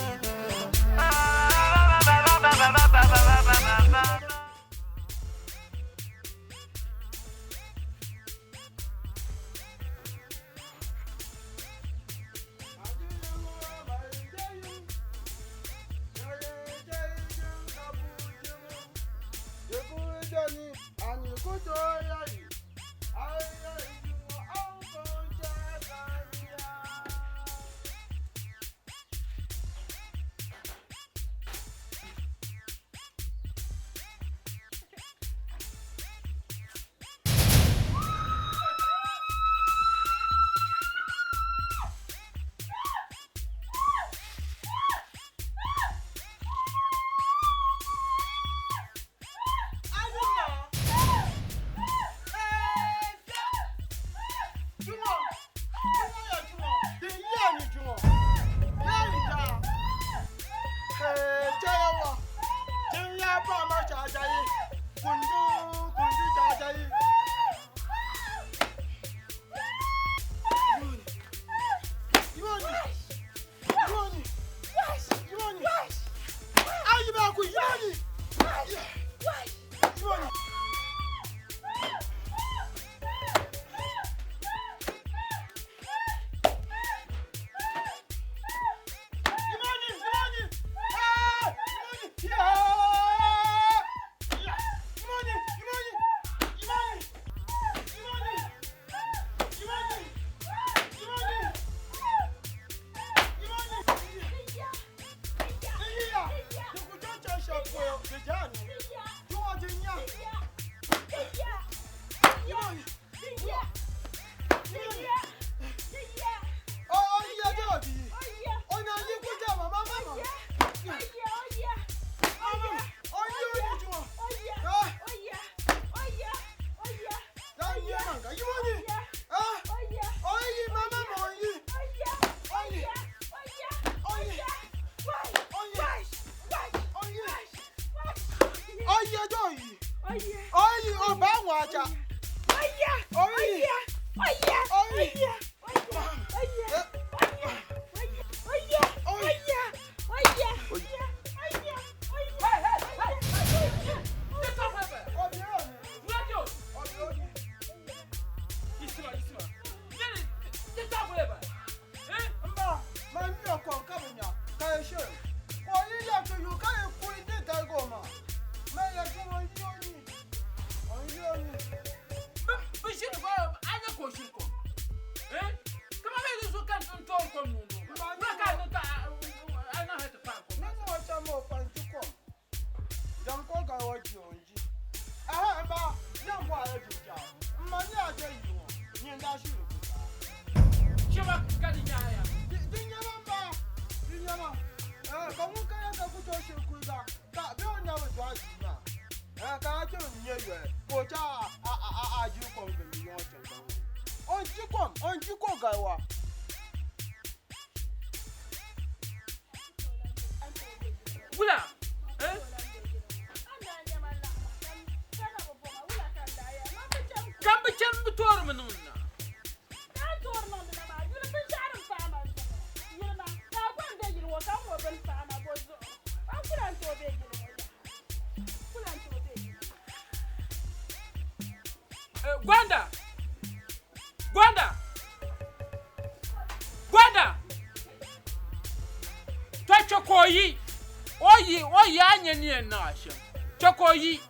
Oyi anya ni na ashe. Chokoyi.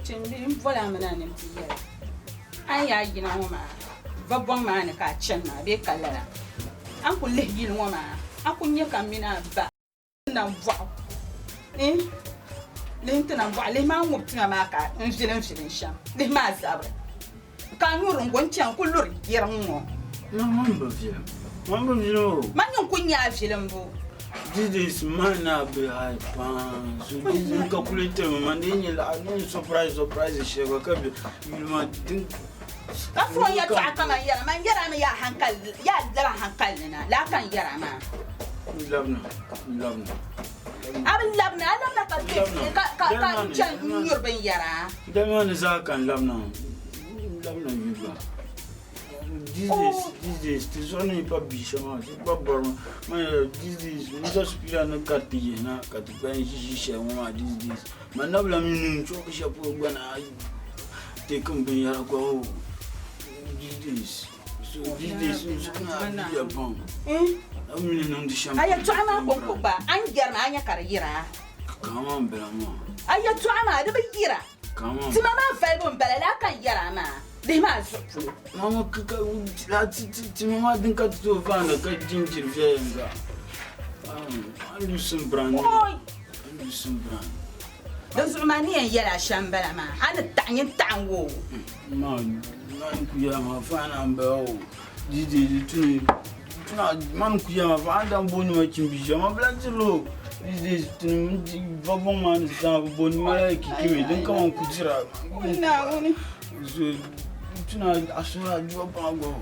Chimbi, voilà, madame, I are you know, ma. Vabong man, a catch, ma, be color. Uncle Lady woman, Uncle Yakamina back. Now, wow. Eh? Linton and Wally man whooped to a marker and shilling sham. The master. Can you run one chunk? Look, dear more. No, Mamma, you know. Man, you couldn't have Shilambo. This is man behind pants. So this is calculated, man. No surprise, sugar. You might think. That's why you're talking about your man. You're a hankal. You're a hankal. Lakan Yarama. Love no. I love now. I love your Ben Yara. The man is I can love now. Love no, you. This is only Papi Shama. This is just piano cut the na cut the pen. She this. My noble meaning to shop when I take him be a go. This. So this is a bomb. I mean, on the champagne. I try my Boba and Germania Carriera. Come on, Belamo. I try my year. Come on. To Mamma Fabon Bella Yarama. They must. Mamma, Mamma didn't cut to a van, a cut ginger venga. I do some brand. Those money and yellow shambelama and a tiny tango. Man, Kuyama, fan and bell. This is the man Kuyama, fan and bone watching Bijama, black low. This is the Bobon man is down bone my kiki. Don't come on, Kujira. Tonight, I saw a drop on go.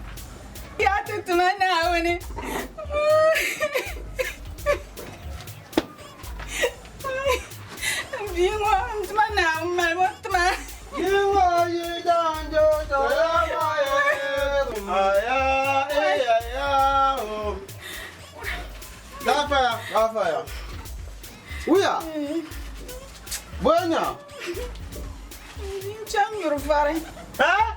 Yeah, to my now, when it. You want my now, my what man? You are you down, Joe. Gafaya. We are. Bueno. You're very. Huh?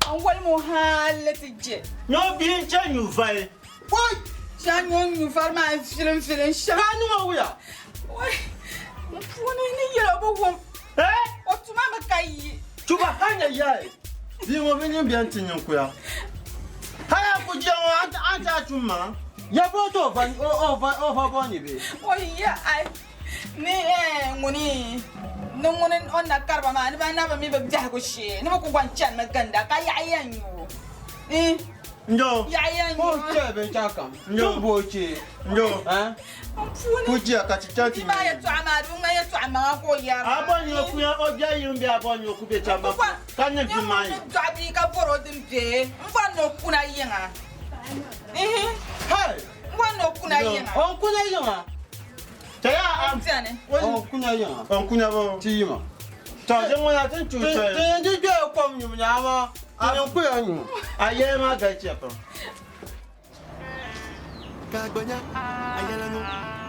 And one more hand, let it jet. No, being chain you fire. What? Shan you for my feeling shan. I know we are. What? One in a yellow one. Eh? What to Mamma Kai? Chubakanya yai. You will be in Biantin. How could you answer to man? You brought over Bonnie. Oh, yeah, I. Nay, money. No one on the caravan, I never made a jagoshi. No one chan Maganda. I am you. Eh? No, Yayan, no, Bochi. No, eh? Put your catch. My drama, Upon your queer or Jayum be upon your Kubeta. Can you do mine? Trabika for them day. One no Kuna Yanga. Eh? Hey, one no Kuna Yanga. Oh, Kuna Yanga. I'm saying, oh, Kuna, oh, Kuna, Tima. Tell them what I think to say. Did you come, you now? I don't queer you. I am a guy chapel. Kagbanya, ayalano,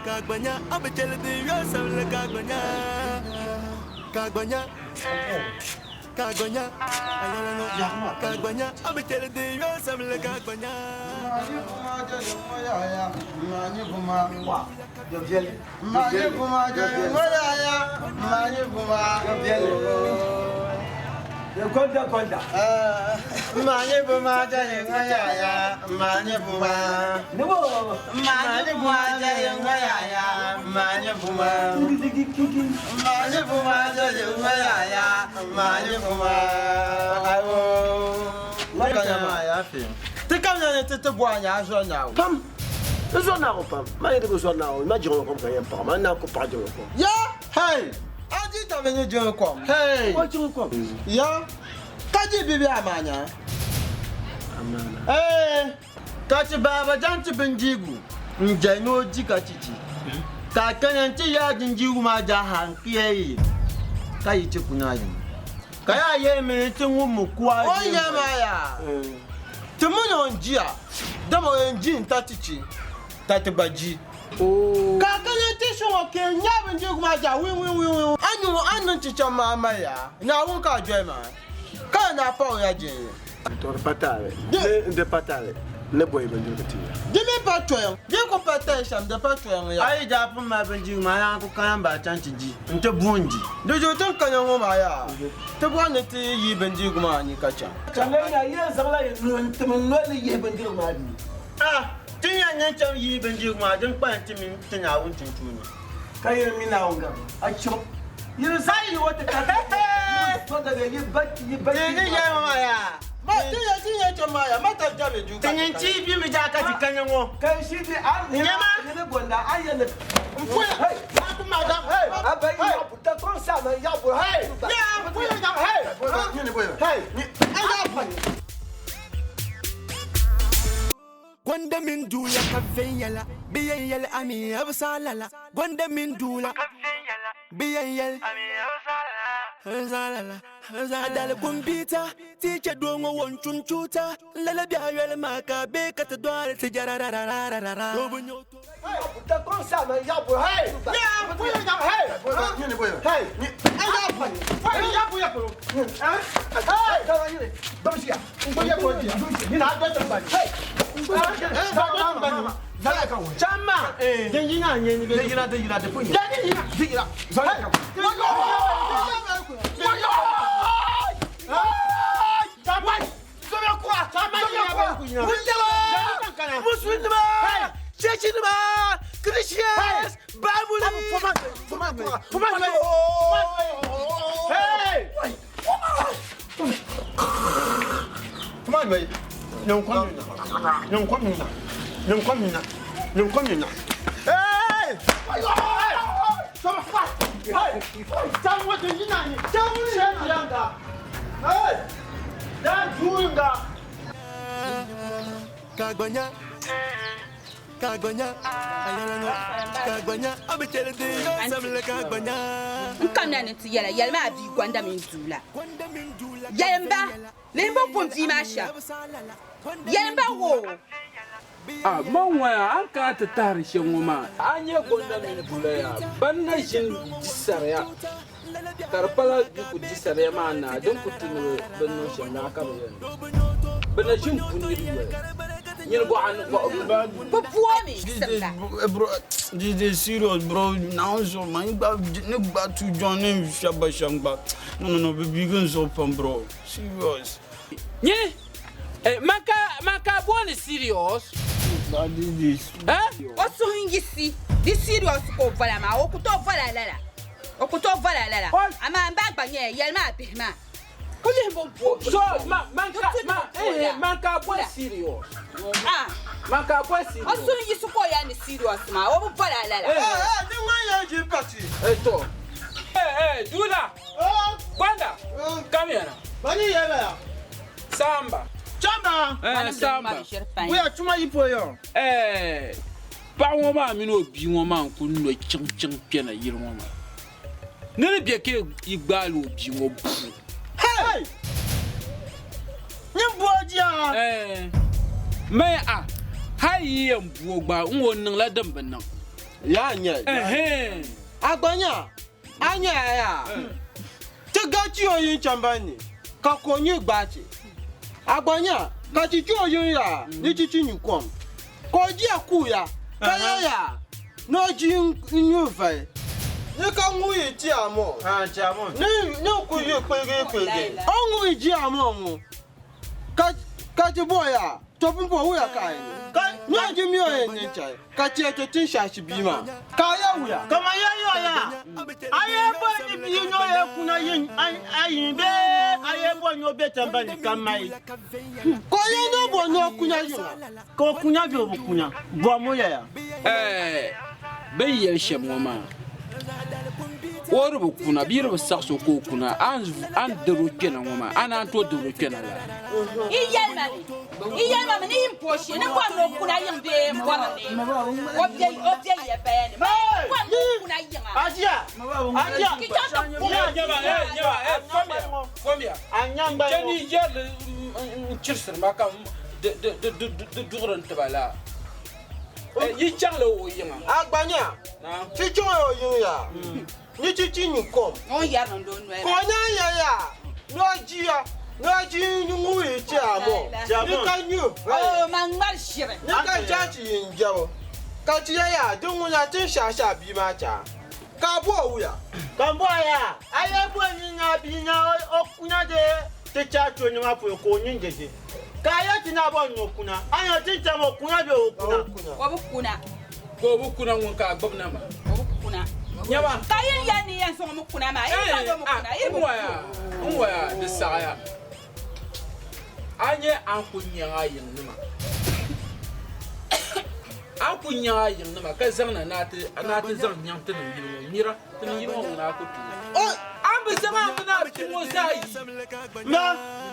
Kagbanya, I'll be telling you yourself, Kagbanya, Kagbanya, Kagbanya, ayalano, Kagbanya, I'll be telling you yourself, Kagbanya. Conda. Mani Bumaja, Mani Buma. No, Mani Bumaja, Mani Buma. Mani Bumaja, Mani Buma. I will. What am I after? Take on the Boya, so now. Come. This one now, Pam. My name is one now. Imagine what I'm going to Pam. I'm now compared. Yeah, hey. I did have any joke. Hey, what you come? Yeah, catch it, baby, Amana. Hey, catch a baba, Janty Benjigu, Njano Jikachi. Takan and Tia Jinju Majahan, Kiei. Kayi Punayam. Kaya ye me to Mukwa. Oh, Yamaya. Tumuno and Gia, double engine Tatichi, Tatabaji. Oh, Kakanya Tisho can never do Maja. We. I know I'm not teacher Mamma. Now, won't call Gemma. Can't I follow your gene? De Patale. ne boy bindirigu tiya Dimi pa toyo. Di ko pa tan sham da pa toyo ya. Ai ja pun ma bindirigu ma ya ko kan ba chanci ji. Nte bunji. Do jo tan kan yo ma ya. Te bo ne ti yi bindirigu ma ni ka cha. Changa ya yin zagla yin tumun lo ni yi bindirigu ma bi. Ah, tin ya nyan cham yi bindirigu ma din pa tin tin ya wun tin tuni. Kai mi na wanga. A cho. Yin sai yi wata ka. Ko daga yi bacci yi bacci. Ni ya ma ya. Ma tin ya cham ma ya. Ma ta ja me ju ka. Tin ci bi mi ja ka ti kan yo. Kai shi ne an ne ne gonda ayyana. Hey, ma ku ma da. Hey, abai ya buta kon sa ma ya bu. Hey, ya ku ya da. Hey, ni ne boyo. Hey, ni ya bu. Gwanda min dula kafin yala biyan yal ami absalala gwanda min dula biyan yal ami absalala adal kumbita tike dongo won chunchuta lala biya yal maka be kata dwar tijararararara Hey, buta kon sa ma ya bu. Hey, ya ku ya da. Hey, ni ne boyo. Hey, ni ya bu. Hey, ya bu ya bu. Hey, ka ni. Domsia. Ko ya ko dia. Ni na da tan ba. Hey. Chama, denjina nyeni be. Denjina de punya. Denjina. Zala ka. Chama. Sobe kwa, chama ya. Muslim. Chechen ma. Christians. Bible. Fuma. Hey. Come on, baby. Non come now. Hey! Tell what you know. Tell me hey! That's doing that. Kagbonya, abitele de yo samle kagbonya. Nkamna ne ti yala yala ma bi gwanda min dula. Yamba, lembo pompi masha. Yamba wo. Ah, manwa an ka ta tare shin ma. An ye gonda min dula ya. Ban na shin disarya. Karpala ku disarya ma na don ku tunu ban no shin na ka ba. Ban na shin kun yi. Bro, this is serious, bro. Now, so man, back to John and Shabba Shamba. No, baby, you so bro. Serious. Yeah, Maka, one is serious. That is this. Huh? What's so you this serious? Oh, Valama, Okuto Valala. Okuto Valala. I'm a bad banya, Yelma, Pima. So, Manka, what is serious? Ah, Manka, what is serious? Also, you support any serious, ma. Oh, Valala. Hey, Dula. Wanda, come here. Samba. Samba. We are too much for you. Pawoma, no be woman could no champion a year woman. None be a kid, Igbalu, you. Hey! Nimbodia! May I? Hi, am Boba, one let them be now. Yanya. Agbanya. Anya. To got you in Chambani. Kakoni Bati. Agbanya. Katicho ya. Nitchin you come. Kodia Kuya. Kaya. No Jim in your face. You can wait, Tiamo. No, could you quick? Only Giamo. Cut your boy, topping for we are kind. No, give me a nature. Cut your Tisha Shibima. Kaya, come on, I am if you know I am one no better than come my. Koya no Kunya. Kokuna Kuna. Bomoya. Be ye shamoma. Or kuna biro saxo ko kuna an de rokena mama ana to de rokena la iyalma ni imposhi na kwa no kuna yimbe mbona ni obje ye ben kwa no kuna yinga Adia komia anyamba jeni yel chirsir makam de duran tabala yi changlo wo yinga Agbanya chicho yo ya ni chichi ni kom o ya no do no konya ya no jia ngaji nyungu chamo nikanyu oh mangmal shire nikajachi injawo kachiya ya dungunya tin shasha bi ma cha ka bo wuya kan bo ya aye bo nyinya bi nya okunya de te cha to ni ma po ko nyinjeje ka ya ti na bo nyokuna anya tin cha mo kunya be okuna ko bukuna ngun ka gbobna ma kuna nyama kayin yani yan so mu kuna ma waya de saya anye an kunya yin nima an kunya yin nima ka zangna nati zang nyam tin yin mira tin yin mo na ko tu oh an be zama na tin mo sai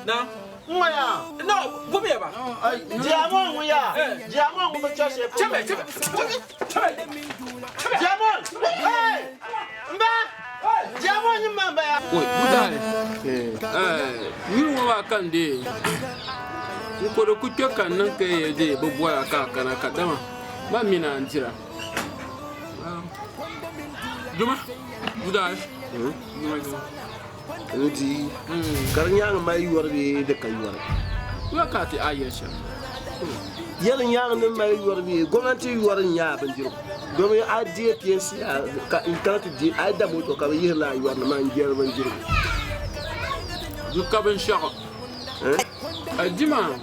na Ngoya no gube ba diamond ngoya diamond ngo chase chebe diamond hey mba diamond ni mamba ya oi budale ni wo wa kan de ko do ku kan nan ke de bo boya ka kana ka dama ba mina antira juma budale Odi karnyang mai warbe de kayuwar wakati ayesha yarin yarin nan mai warbe gwamnati yuwarin ya banjiro domin adiye tiyansi ka in ka ti ai da moto ka yi la yuwar na man jiyar banjiro yuka ban shaka ajima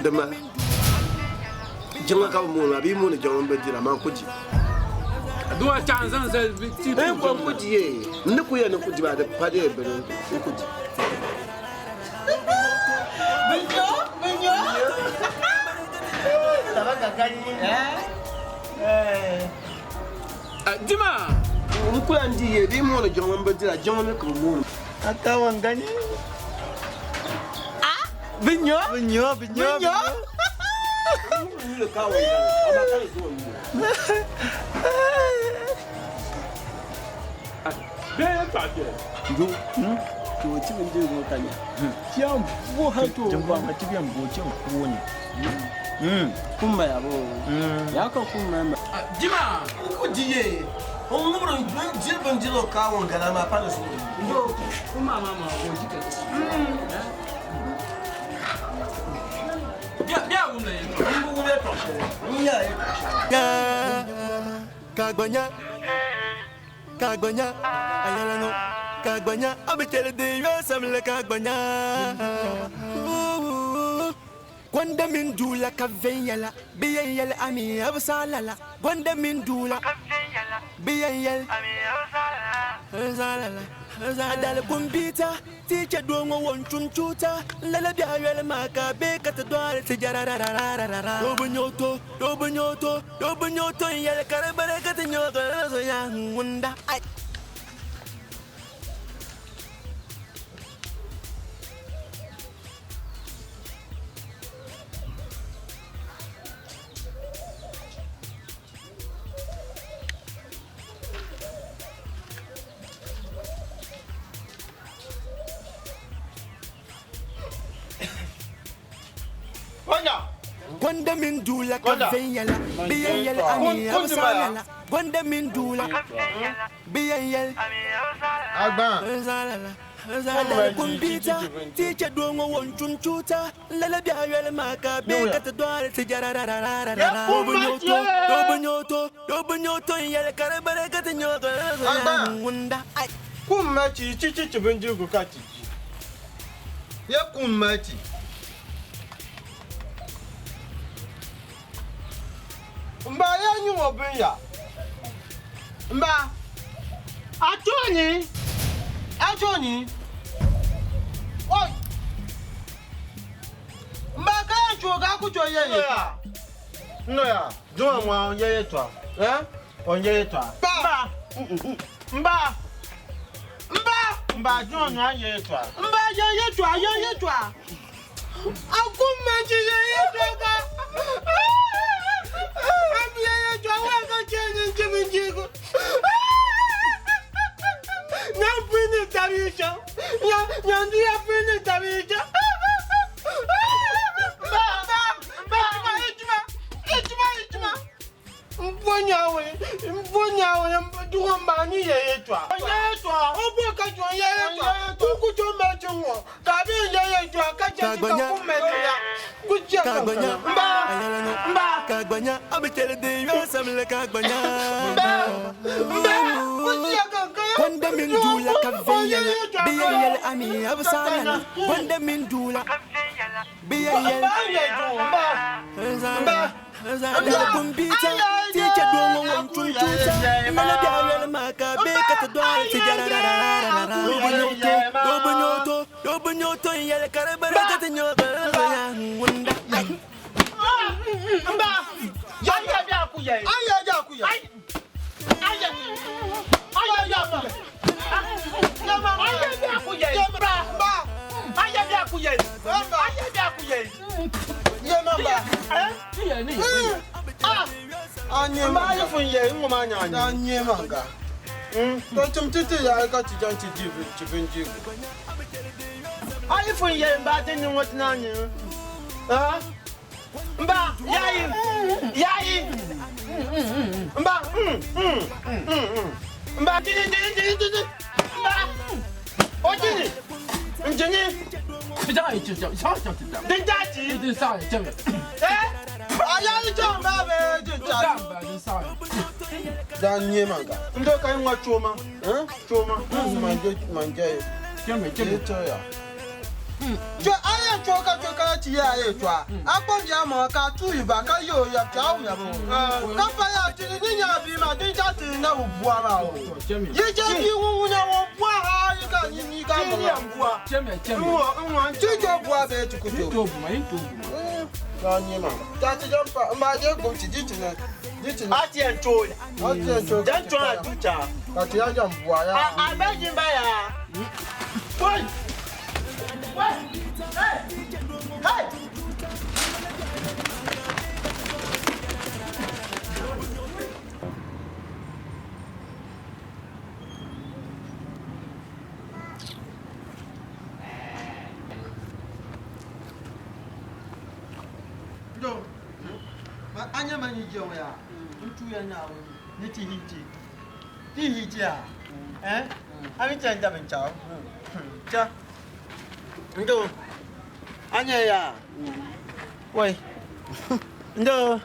dama jama ka mo na bi mo ne jama banjira man kuji duwa chanzan sai ti ko kuji ye ne ku ya ne kuji ba da fade bere ko kuji Bunyo Tabaka gani Dima ku ya ndiye bi mo ne jama banjira jama ne ko mo Atawan gani Bunyo le kawo ama kai zuwa Bem, tá aqui. Do, to ci bin je go tanya. Kiyan bo ha to. Jamba ma ci biyan bo cin ko ne. Kun ba ya bo. Ya ka kun ma. Jima, ku diye. On numero mun je ban jilo kawo kana ma fa su. Yo, kuma mama o jike. Bia wuna yi. Mun wule to. Mun ya yi. Kagbanya, ayalano, kagbanya, abitele de yosamle kagbanya. Gwanda min dula kaveyala, biyayal ami absalala. Gwanda min dula biyayal absalala. Adal kumbita, teacher dongo won chunchuta, lala biayal maka beka to dwale tijararararara. Dobunyoto, yal karabara katinyoto so yang wunda. Gwanda min dula kaveyala, biyayal ami absalala. Gwanda min dula biyayal absalala. Adal kumbita, teacher dongo won chunchuta, lala biayal maka beka to dwale tijararararara. Dobunyoto, yal karabara katinyoto so yang wunda. Kuma ci bin je go kati. Ya kuma ci. Mba ya nyu obin ya. Mba. Atoni. Oi. Mba ka chuga ku cho yeye. Noya. Juma mwa yeye twa. On yeye twa. Mba Juma nya yeye twa. Mba yeye twa. Akuma ji yeye twa ka. Mbonya we duwa mbani yeye twa. Yeye twa, obo ka jo yeye twa. Kagbanya, I'm telling you, I'm like Kagbanya. Wanda Mindula Kavayala, BL Ami, Absana, Wanda Mindula, BL Kumbita, teacher don't want to tutor, Malabia Maka, Beka to do Obunoto, Yellow Carabara, and your Wanda. Mba, yayi. Mba, Mba, dini. Mba. Ojini. Njini. Ayayi chomba be Danye manga. Ndo kai ngwa choma. Choma. Manje. Choma. Aya choka ti ya ye twa. Aponja mo ka tu iba ka yo ya twa ya mo. Ka pa ya ti ni nya bi ma din ja ti na wo bua ma o. Ye je bi wu nya wo bua ha yi ka ni ka mo. Ni ya bua. Nwa ti jo bua be ti ko to. To bu ma yin to bu. Ka ni ma. Ta ti jo pa ma je go ti di ti na. Di ti na. Ati en to. Ati en to. Dan to na tu cha. Ka ti ya jam bua ya. A be jin ba ya. Boy. Hey! Do. Ma anya mani je wa ya. Ntu ya na wo. Ni ti hiti. Ti hiti ya. Ami chanda ben chao. Cha. Ndo. Anya ya. Woi. Ndo.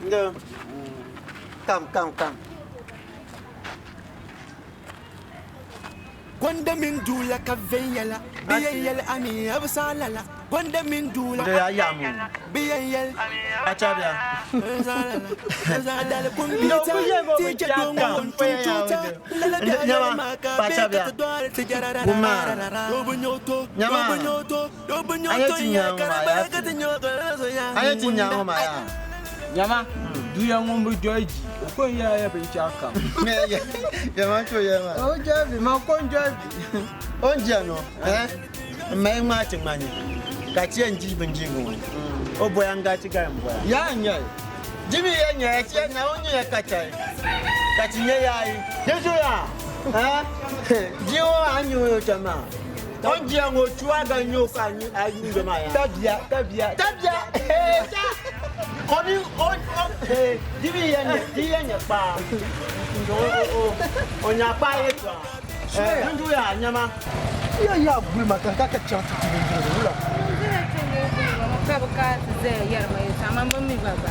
Ndo. Come. Gwanda Mindula Kavayala, BL Ami, Absalala, Gwanda Mindula, BL Achabia. Adala Kumbita, teacher don't want to tutor, Lalabia Beka Nyama, do you want me George? Ko ya be chaka. Yama cho yama. O jabi, ma kon jabi. Onja no, mai ma tin mani. Ka ci en jibin jigo. O boyan ga ci ga boya. Ya nya. Jibi ya nya ci na onye ya kachai. Ka ci nya yayi. Yeso ya. Jiwo anyu yo chama. Onja ngo chuwa ga nyo ka anyu do ma ya. Tabia. Oni divi yenya pa. Onya pa yetu. Ndu ya nyama. Ya bul makaka ka chatu tibi ndula. Ka ze yarma yetu amamba mi baba.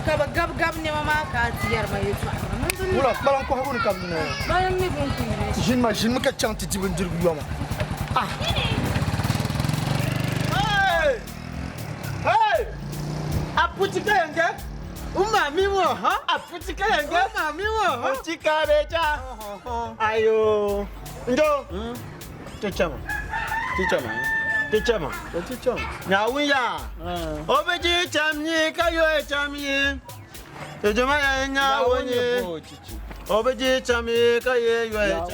Ka gab ne mama ka yarma yetu. Ula balan ko habun kam ne. Bayan mi bon ku. Jin muka chantu tibi ndula. Hey! Aputika yenge? Umami wo, ha? Aputika yenge? Umami wo, aputika beja. Ayo. Ndo. Tichama. Nyawuya. Obeji chamni kayo chamni. Tejama ya nyawunye. Obeji chamni kayo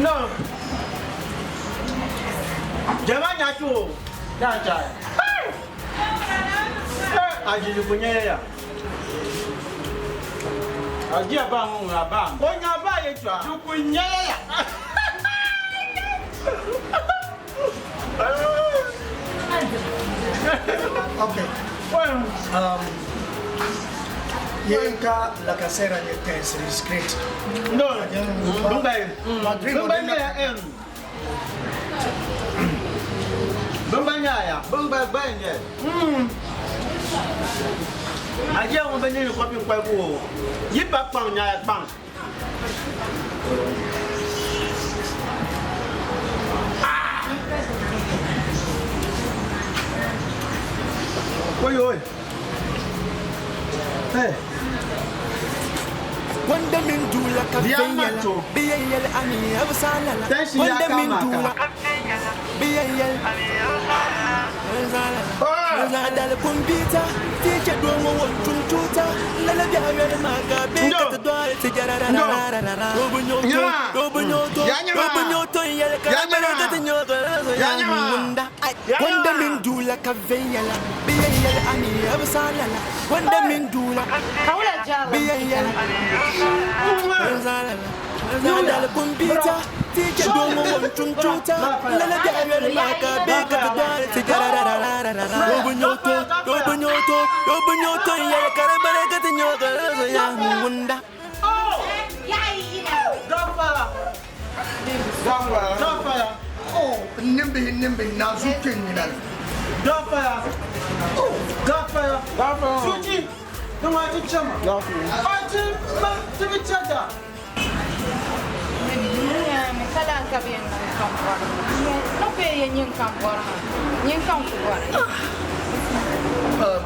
No. Jamanya tu. Dah cai. Aji lu punya ya. Aji abang abang. Punya apa ya tu? Lu punya ya. Okay. Yenka la casera de test is great. No. Bumbai. Bumbai ya. Bambanya ya, bambanya. Aje on banya ni kopi kwa ko. Yi pa pang nya pang. Oi oi. Hey. Wanda min dula ka fenyala biyayal ami absalala wanda min dula biyayal ami absalala dal kumbita tije domo won tuta lala biya maka be ka do te jararara robunyoto yal karabara ka tinyoto ya munda wanda min dula ka fenyala biyayal ami absalala wanda min dula kawla jara biyayal Nadal kumbita tije domo won tuta lala biya maka be ka do te jararara robunyoto yal karabara ka tinyoto ya munda Gafara. Oh, nimbi nazu kenyina. Gafara. Gafara. Suji. Numa ichama. Gafara. Ati ma tibichada. Kala kabien na kampora. No pe yen kampora. Yen kampora.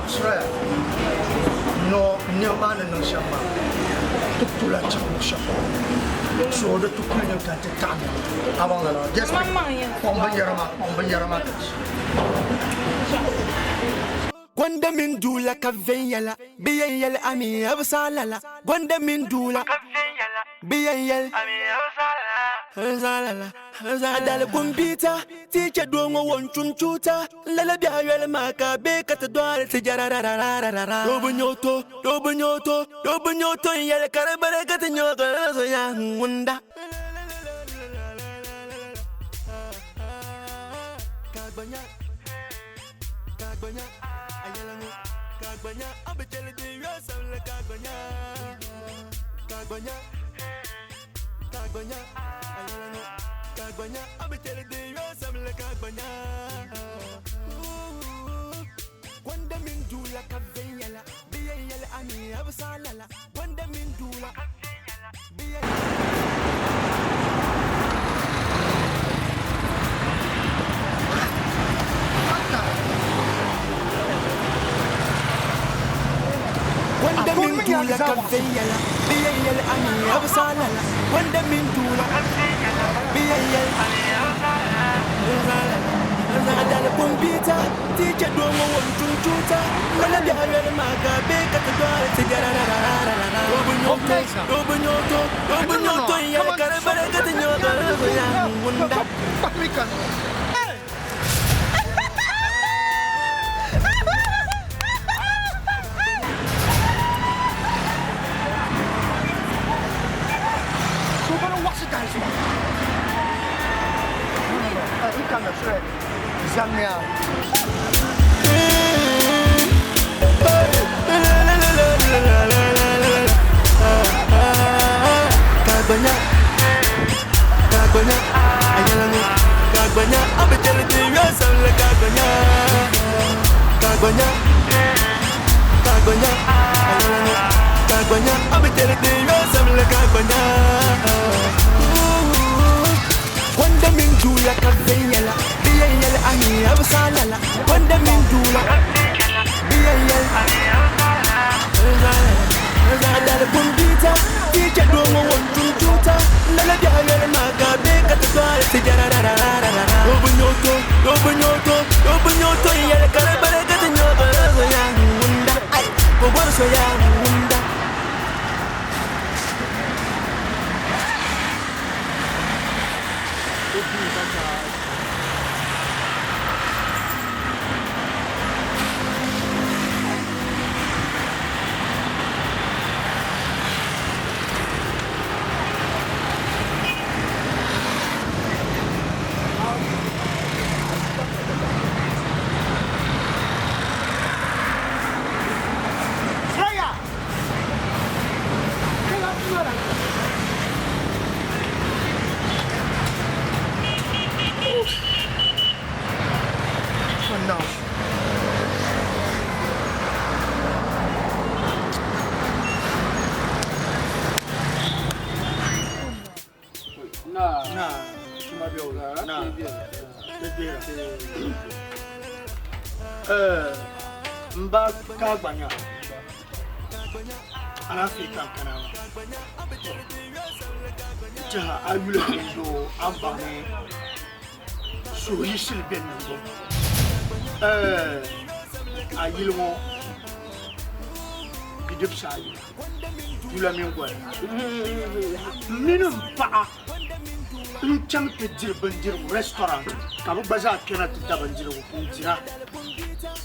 Suraya. No bana no shamba. Tukula chamu shamba. So the tukula kan te tan. Abang la. Yes. Mama yarama. Gwanda min dula ka venyala biyayal ami absalala gwanda min dula biyayal ami absalala dal kumbita tije dongo won tuntuta lala biya maka be ka te doare te jararara robunyoto yal karabara ka te nyoto ya munda Kagbanya, abetele de yosa le kagbanya. Kagbanya, abetele de yosa le kagbanya. Wanda min dula kavenyala, biyayala ani absalala. Wanda min dula Wanda min dula kavenyala biyayal ani absalala wanda min dula biyayal ani absalala dal kumbita tije domo won tuntuta lala biya maka be ka te doare te jararara robunyoto yal karabara ka te nyoto ya munda Zamia. Kagbanya, abetele de yosa le kagbanya. Kagbanya, abetele de yosa le kagbanya. Wanda min dula kavenyala biyayal ani absalala wanda min dula biyayal ani absalala dal kumbita tije domo won tuntuta lala biya maka be ka te doare te jararara robunyoto yal karabara ka te nyoto ya munda ai ko borso ya munda Na, cuma biola. Na, bebera. Mba kagbanya. Anafika kana. Jaha ayule ndo ambane. So yisil benno. Ayilmo bidip sayi. Yula mingwa. Minum pa. Cham pe dir bandir restaurant. Kabu baza kena tita bandir ko dira.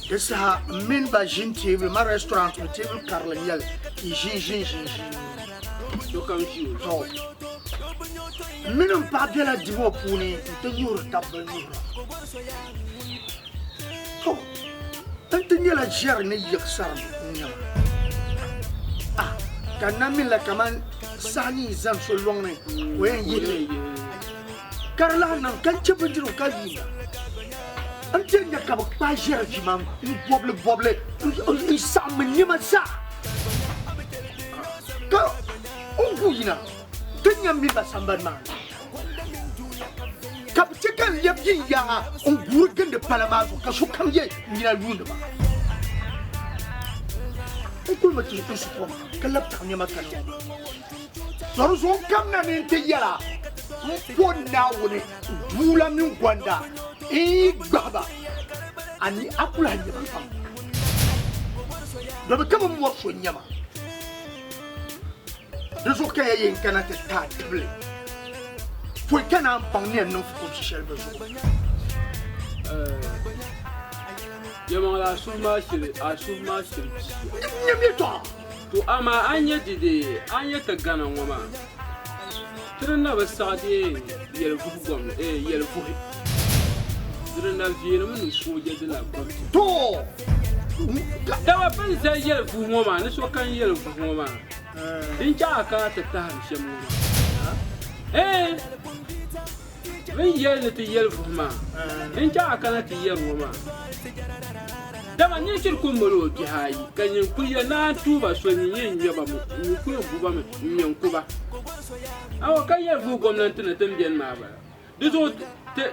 Esa min ba jin table ma restaurant table carlenial. Jin. Do kam ji to. Minum pa bela divo puni to yur tabal ni. To. Tantanya la jar ne yaksar ni. Ah, kana min la kaman sani zam so long ne. Wen yi. Karla nan kan ci bandiru kaji an ce da ka ba jira jimam ni boble in sa mun ni ma sa ka ungu yina tanya mi ba samban ma ka ci kan yabyin ya ungu gan da palama ka su kan ye ni na lunda ba ko ma ci su ko kallab ta ne maka no so kam na ne te yala Pona wone bula min gwanda gbaba ani akula nyama fam do be kama mo so nyama do so kaya yin kana ta table fo kana pang ne no fu ci shel be so yama la suma shiri nyami to ama anya dide anya ta gana ngoma Trina ba sadi yel fuhum yel fuhi. Trina viene mun soja de la porte. To. Da ba ban sai yel fuhum ma ne so kan yel fuhum ma. Din ja ka ta ta han shemu ma. Bin yel ne ti yel fuhum ma. Din ja ka na ti yel ma. Da ba ni shir kun molo ki hayi kan yin kuya na tuba so ni yin yaba mu ni kuya buba mu nyen kuba. Awa kan yel fu gwamnati na tambien ma ba dizo te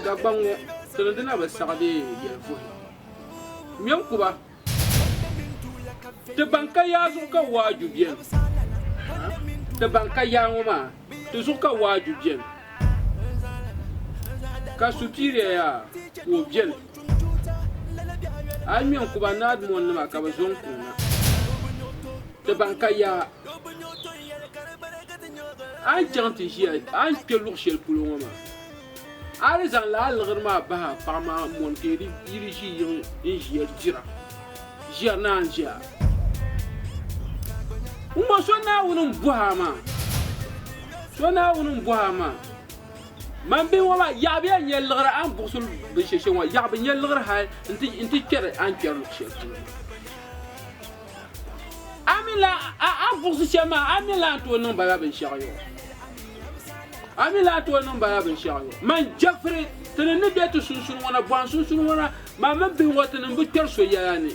da bango te na ba sagade yel fu mien kuba te banka ya zo ka waju bien te banka ya ngoma te zo ka waju bien ka supire ya wo bien ay mien kuba na mon ma ka ba zon kuna te banka ya an janti jia an pelu shel pulu ma ari zan la algirma ba pa ma mon ke diriji yin jia jira na anja umma sona wonum buhama man be wala ya be an yelgra an busul be sheshe wa ya be yelgra ha inti kere an pelu shel pulu amila a busul shema amila to non ba ben shayo Amila to non ba ben shayo man jafre tene ne beto sunsun wana bwan sunsun wana ma man bin wata nan bu terso yani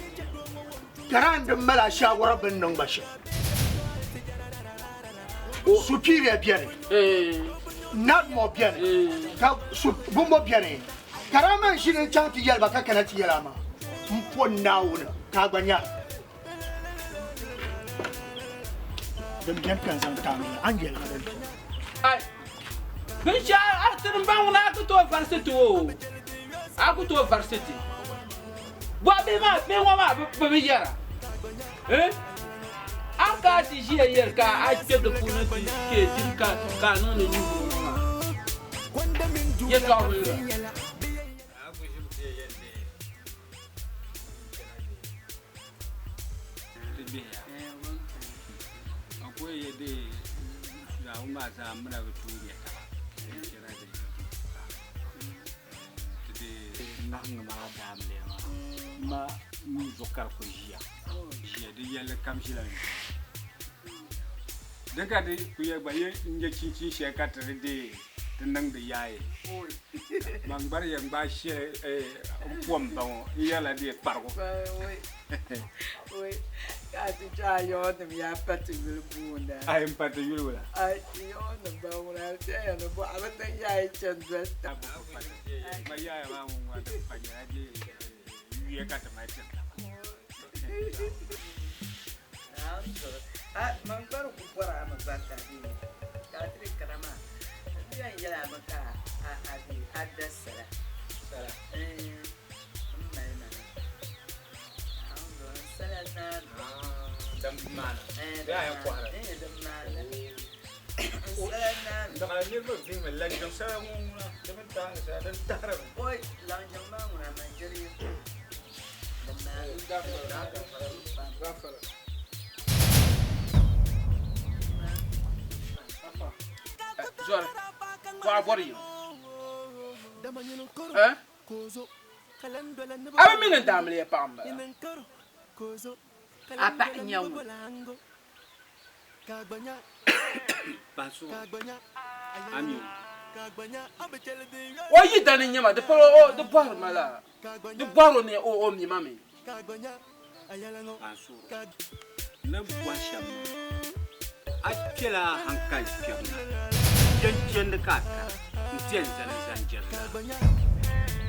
karan da mala shawara ben nan bashi superior bien not more bien ka bumbo bien karama shi ne chanti yel ba ka kana ti yela ma mpo nawuna ka gbanya dem bien kan san tan angela ai ben sha artin banguna aku to varsity bo be ma be wa ba be yara aka ti ji yer ka a ke de punu ti ke din ka no ne ni ye ka ru ma mi zokar ko jia de yalla kam ci la daga de ku ye ba ye nje ci she ka tare de nang de yaye man bar yang ba she pom ba yala di pargo oi ka ti cha yo de ya pati wil bunda ai pati wil wala ai yo na ba wala te ya no ba ala de yaye chen besta ma yaye ma mu wa de pa ya di ye ka ta mai chen man bar ku fara ma ba ta ni ka tri karama ya yala ma ka abi adasala sala dam mana ya ya ko ara dam mana dam ala ni ko fi me la dam sa mu dam ta sa dam tara oi lang jam ma mu na jeri dam na ga fara Zor, kwa bori. Aba mina damle pamba. Apa nyang. Baso. Ami. O yi dan nyama de polo de bar mala. De baro ne o mi mami. Baso. Na bwasha. Akela hankai kyamna. Yanchen de kaka. Ntienza na zanjela.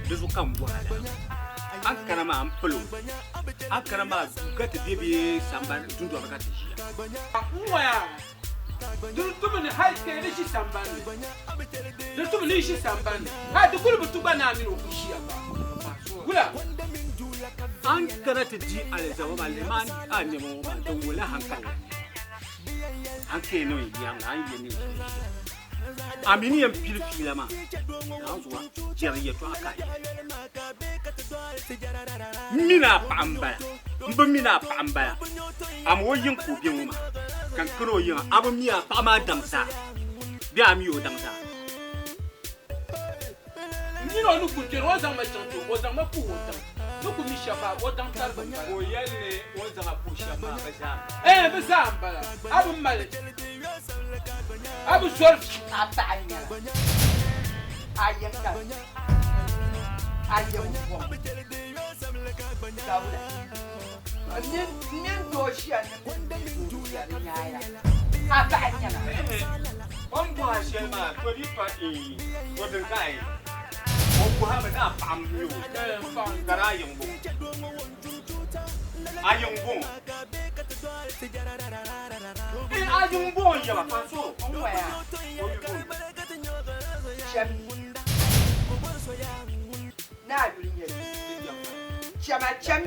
Duzu kambwala. Akana ma ampolo. Akana ma gata bibi samba tundu bakati jia. Uwa. Durutumu ni haike ni shi sambani. Durutumu ni shi sambani. Ha dukulu butuba na amino kushia ba. Kula. An karata ji alzawa maleman anyamo ma dawula hankala. Anke no yang an yeni. Amini yam pil ma. Anzuwa jeriye to akai. Mina pamba. Mbo mina pamba. Am wo yin ku bi ma. Kan kro yin abu miya pa ma damsa. Bi am yo damsa. Ni no lu ku je ro zama chanto, o zama pu o dam. No ku mi shaba o dam tar ba. O yalle o zama pu shaba ba zam. Ba zam bala. Abu mal. Abu sol atanya. Ayam kan. Ayam ko. Saula. Nin doshia ne nyaya. Atanya. On bo shema to di pa o den kai. O ku ha ba na pam yo. Kara yung bo. Ayong bo. Ayong bo ya ba paso. Onwa ya. Cham. Na dunya. Chama cham.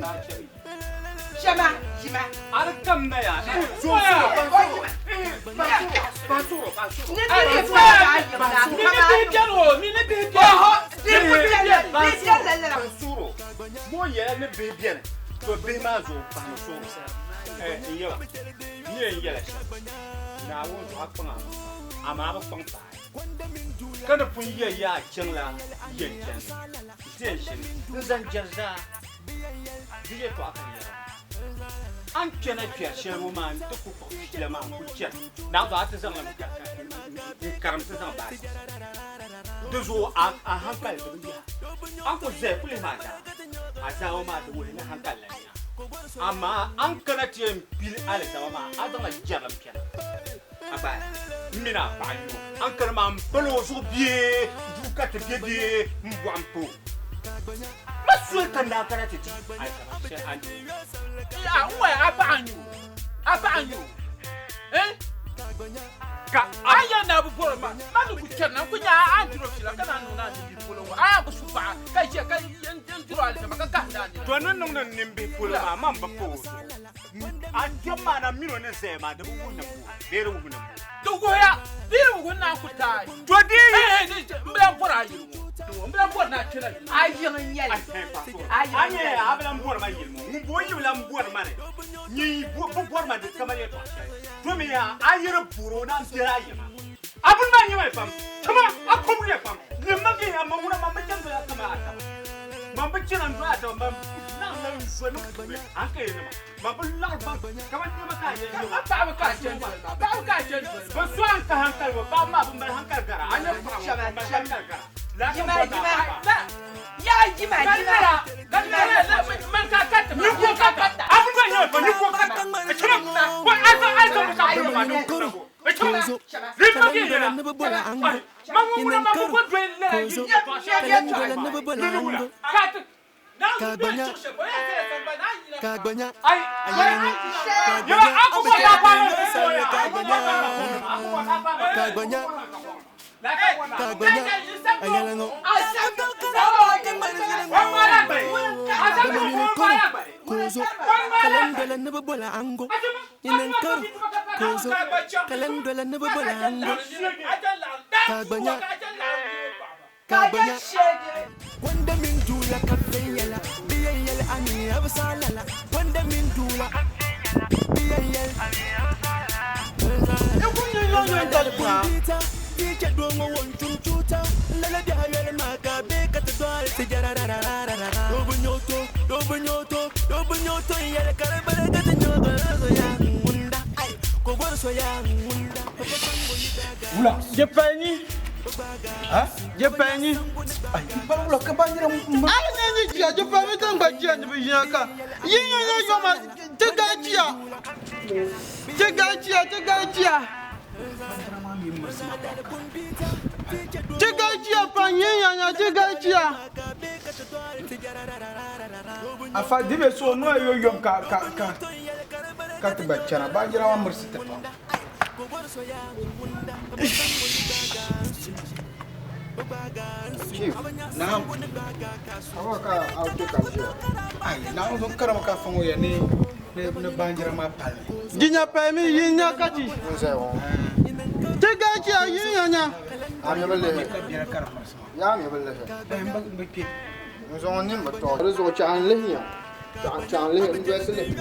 Chama chama. Arkam na ya. Paso. Mo ye ne be bien. To be ma zo pa no so. Iya. Ni ya la. Na wo to akpa ama ba pang pa. Kana pun ye ya chen la ye chen. Zai shin. Zan jarza. Diye to akan ya. An kena pia shero man to ku ko le man ku chen. Na zo ata zan la ka. Karam ta zan ba. Dozo a hankal to biya. An ko zai kule ma da. Azawa ma da wuri na hankal la ya. Ama an kana tiyem pil ale sama adama jaram pian aba mina banyo an kana ma mbolo so bie du kat bie mbwampo masu kana kana titi ai kana she an ya uwe abanyo ka aya na bu boroma manu ku kenna ku nya antiro fila kana no na di polo aya bu supa ka je ka entiro ale maka ka dani to nan nan nimbe polo ma mamba po a jama na mino ne sema da bu wunna bu bere wunna bu to go ya bere wunna ku tai to di mbra pora yiru to mbra pora na kira ayin nyel anye abla mbora ma yiru mu bo yula mbora ma ne ni bu bora ma de kamale to to me ya ayira buro na ndira yima abun ma nyima fam kama akomu ya fam ne magi ya mamuna mama jango ya kama ata mama china ndo ata mama na na so no anke ne ma mama la ba kama ni ma ka ye ba ka chen ba so an ka hankal ba ba ma ban hankal gara anya ba hankal gara la jima ya jima man ka katta ni ko katta abun ba yo ni ko katta chama ko alfa ka ba ni ko chama ripa ki ya mamu na ko dwe le Kagbanya, kagbanya, yo aku ko da pa kagbanya, kagbanya, ayalango. Kozo, kalendela nebobola ango. Inankaro, kozo, kalendela nebobola ango. Kagbanya, kagbanya. Wanda min dula kafeyala, biyayala ani absalala. Wanda min dula, biyayala ani absalala. Teacher dongo won chunchuta, lala de hayal magabe katadwal tijararararara. Dobunyoto yele karabara gatanyoga soya munda. Ay, kogor soya munda. Ula, jepani. Ah, jepani. Ay, baru ke banjir. Ala ni dia jepani tang bajian ni bijaka. Yin yo ma tegajia. Tegajia panyenya tegajia. Afa dibe so no yo yom ka tibachana banjira wa mursite pa. Chief, naam. Awaka auto kaljo. Ay, naam don karama ka fango ya ni banjira ma pale. Ginya pemi yinya kati. Tegajia yinya. Ami bele. Ya mi bele. Mbaki. Nous on n'y va pas. Nous on tient les liens. Tient les liens, nous doit se les.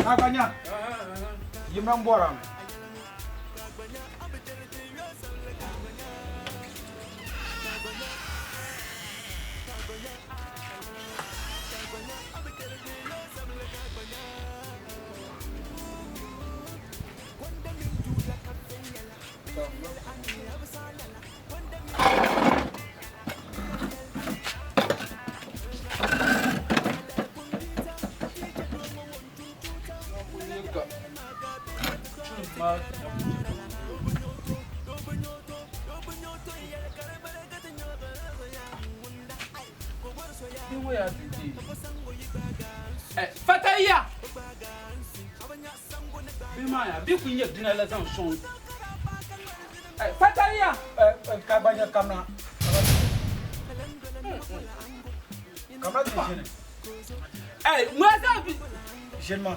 Banyak. Jimang borang. Fataya Bimaya, Bikunya Dina Lazan Son. Fataya Kabanya Kamna. Kamna di sini. Moi ça Jeune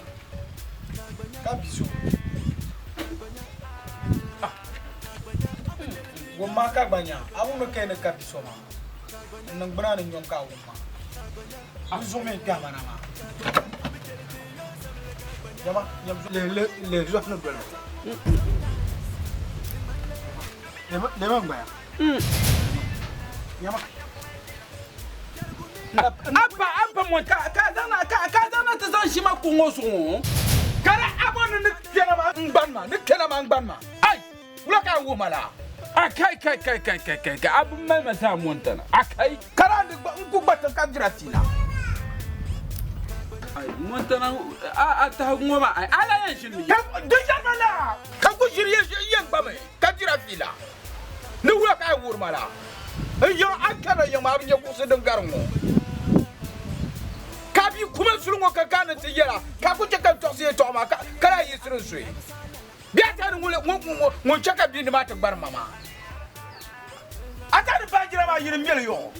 Kabiso. Wama kabanya, amu no kene kabiso ma. Nang bana ni nyom ka wama. Amu me gama na ma. Yama, le zo no bel. Le mang ba. Yama. Apa mo ka dana ta zan shi ma kungo so. Kara abon ni kena ma ngbanma. Ai, wula ka wo mala. Akai abu mai masa montana. Akai kara ni ku bata ka gratina. Ai, montana a ta ngoma ai ala yan shi ni. Deja mala. Ka ku shirye yan ba mai. Ka jira fila. Ni wula ka kai wurmala yo akara yo ma biye ku su dangarmo ka bi kuma sulungo ka kana tiyara ka ku ka to se to ma kala yi surun suyi biya ta ngule chaka bi ni ma ta bar mama ata ni banjira ma yirim mel yo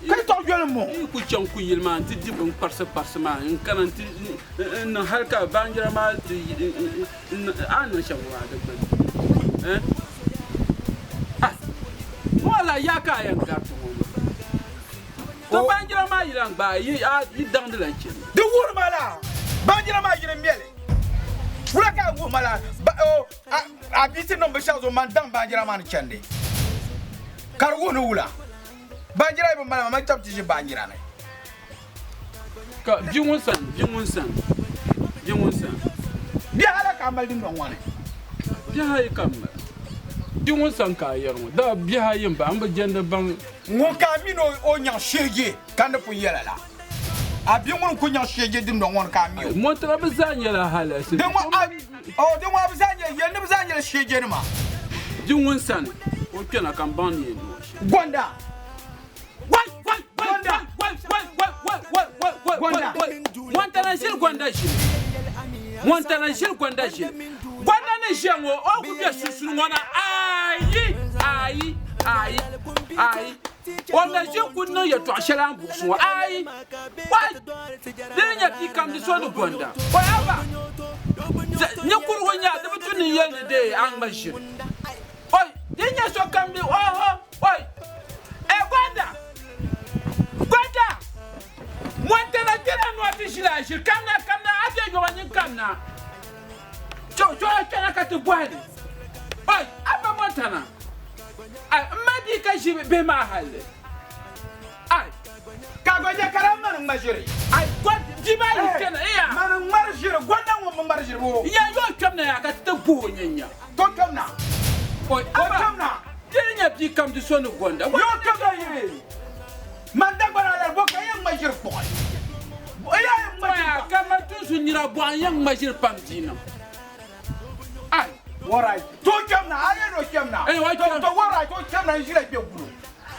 kai to yel mo ku chan ku yilma ti dibun parse ma in kananti in halka banjira ma an shanwa da ban wala yaka yan gartu to banjira ma yiran ba yi dang de lanchi de wur mala banjira ma yirim mel wura ka wur mala a biti no be shazo man dang banjira ma ni chande kar wonu wula banjira ibo mala ma tabti ji banjira ne ka jingun san dia hala kamal din don wane dia hay kamal jingun san ka yarmo da bi hayin ba an ba jenda ban ngo ka mino o nya shege kan da pun yala la abi ngun ku nya shege din don wane ka mi mo tra ba zanya la hala sin den wa den wa bizanya yen ne bizanya shege ne ma jingun san o kena kan ban ne gonda Montana shil gwanda shil. Gwanda ne shango o ku be susu ngona ai. Wanda shi kunno ya to ashara busu ai. Wai. Dinin ya fi kam di so do gwanda. Ko aba. Nya kuru wonya da mutun yele de an bashi. Oi, din ya so kam di oi. Gwanda. Montana tena no atishila shil kamna ate yo wanyin kamna. Cho kana ka to bwadi. Oi, aba Montana. Ai, madi ka shi be ma halle. Ai, ka goje karamman majiri. Ai, gwad jibali kana iya. Man marjiri gwanda wo marjiri wo. Ya yo kamna ya ka to bo nyanya. To kamna. Oi, aba kamna. Tenya bi kam di sonu gwanda. Yo kamna yiri. Manda bara la boka yang majir boy. Oya majir kama tusu nira boy yang majir pamtina. Ai, warai. To jamna aya no jamna. To warai to jamna jira be bulu.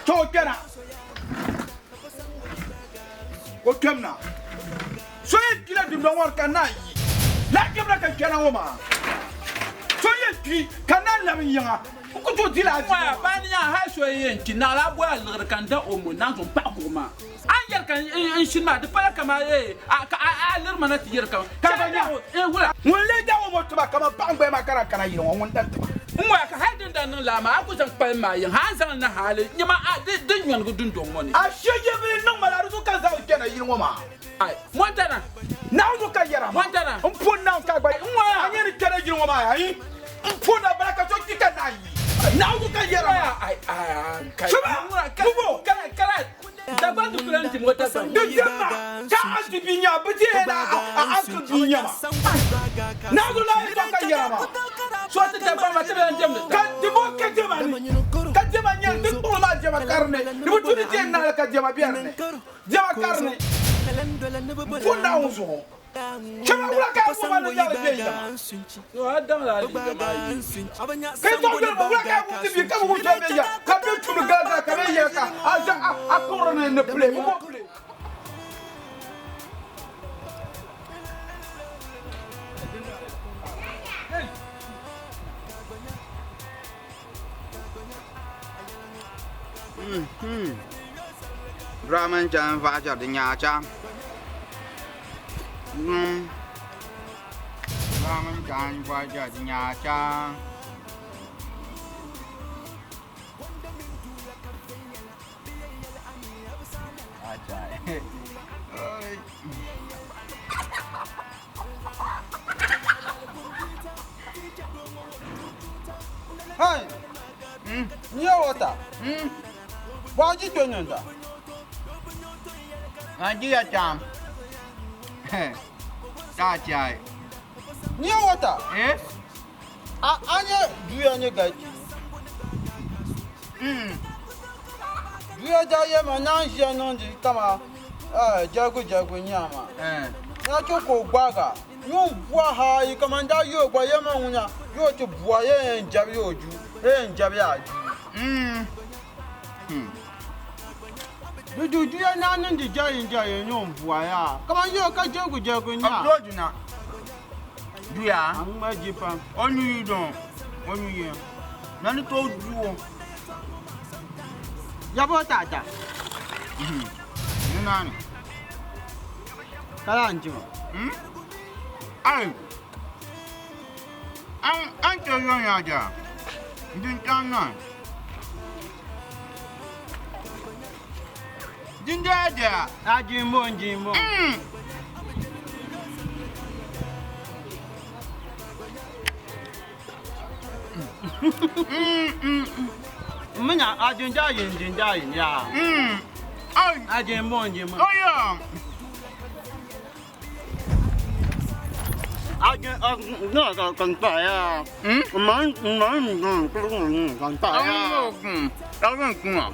To kana. Ko jamna. So ye kila dum don war kana yi. La jamna kan kana woma. So ye ki kana la min yanga. Ko to dila wa bani ya ha so yen ki na la bo al kan da o mo na ton pa ko ma an yar kan in shin ma da pala kama a lir mana ti yar kan ka ba ya wala mun le da o mo to ba kama bangbe ma kana yi won dan ta mo ka haidin da nan la ma ku san pal ma yin han san na hali nyama a din yon go dun don mo ni a shege bi nan mala ru kan za o kana yi woma ai Montana na o ka yara Montana pon na ka ba an yi kana yi woma ai pon na baraka to ki kana yi now you can hear ai bubo kala da ban du planti mota ban de jama ka aski binya buje na aski binya now you like to ka hear ma so ta da ban mata ban jam ka dibo ka jama nyal de ko ma jama karne dibo tuni je na ka jama biarne jama karne funda uzo Chama wala ka ko ma na jala beya so adam la li da mai kai to ga wala ka ko ti bi ka ko to beya ka be tunu gaza ka be ya ka a korona ne play mo play Ramen chan va cha de nya cha Ramen chan va cha de nya cha Hai. Nya wata. Wa ji to nyanda. Ngaji ya cham. Ta chai. Nya wata. Anya duya ne gaji. Duya ja ye ma nan je non di kama jago nyama. Na cho ko gbaga. Yo bois ha, il commande yo bois mon ya. Yo tu bois un jab yo ju. Un jab ya. Du ya na nan di jayin yo bois ya. Comment yo ka jogu nya. Upload na. Du ya. An ma jipa. Onu you don. Onu you. Nani to du. Ya bo tata. Nani. Kala anjima. Ai. An to yo ya ja. Din tan na. Din da ja. Ajimbo. Manya ajinja yin ya. Ai. Ajimbo. Oh yeah. No, con phải à. Món con phải à. Đâu có cùng à.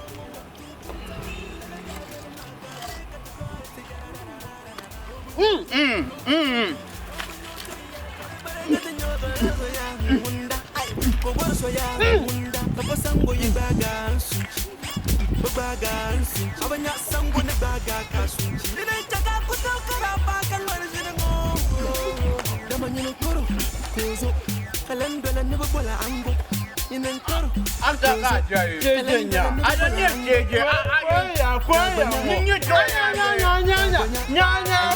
Anta ka jeje nya. Ada ni jeje. Koya. Ni Nya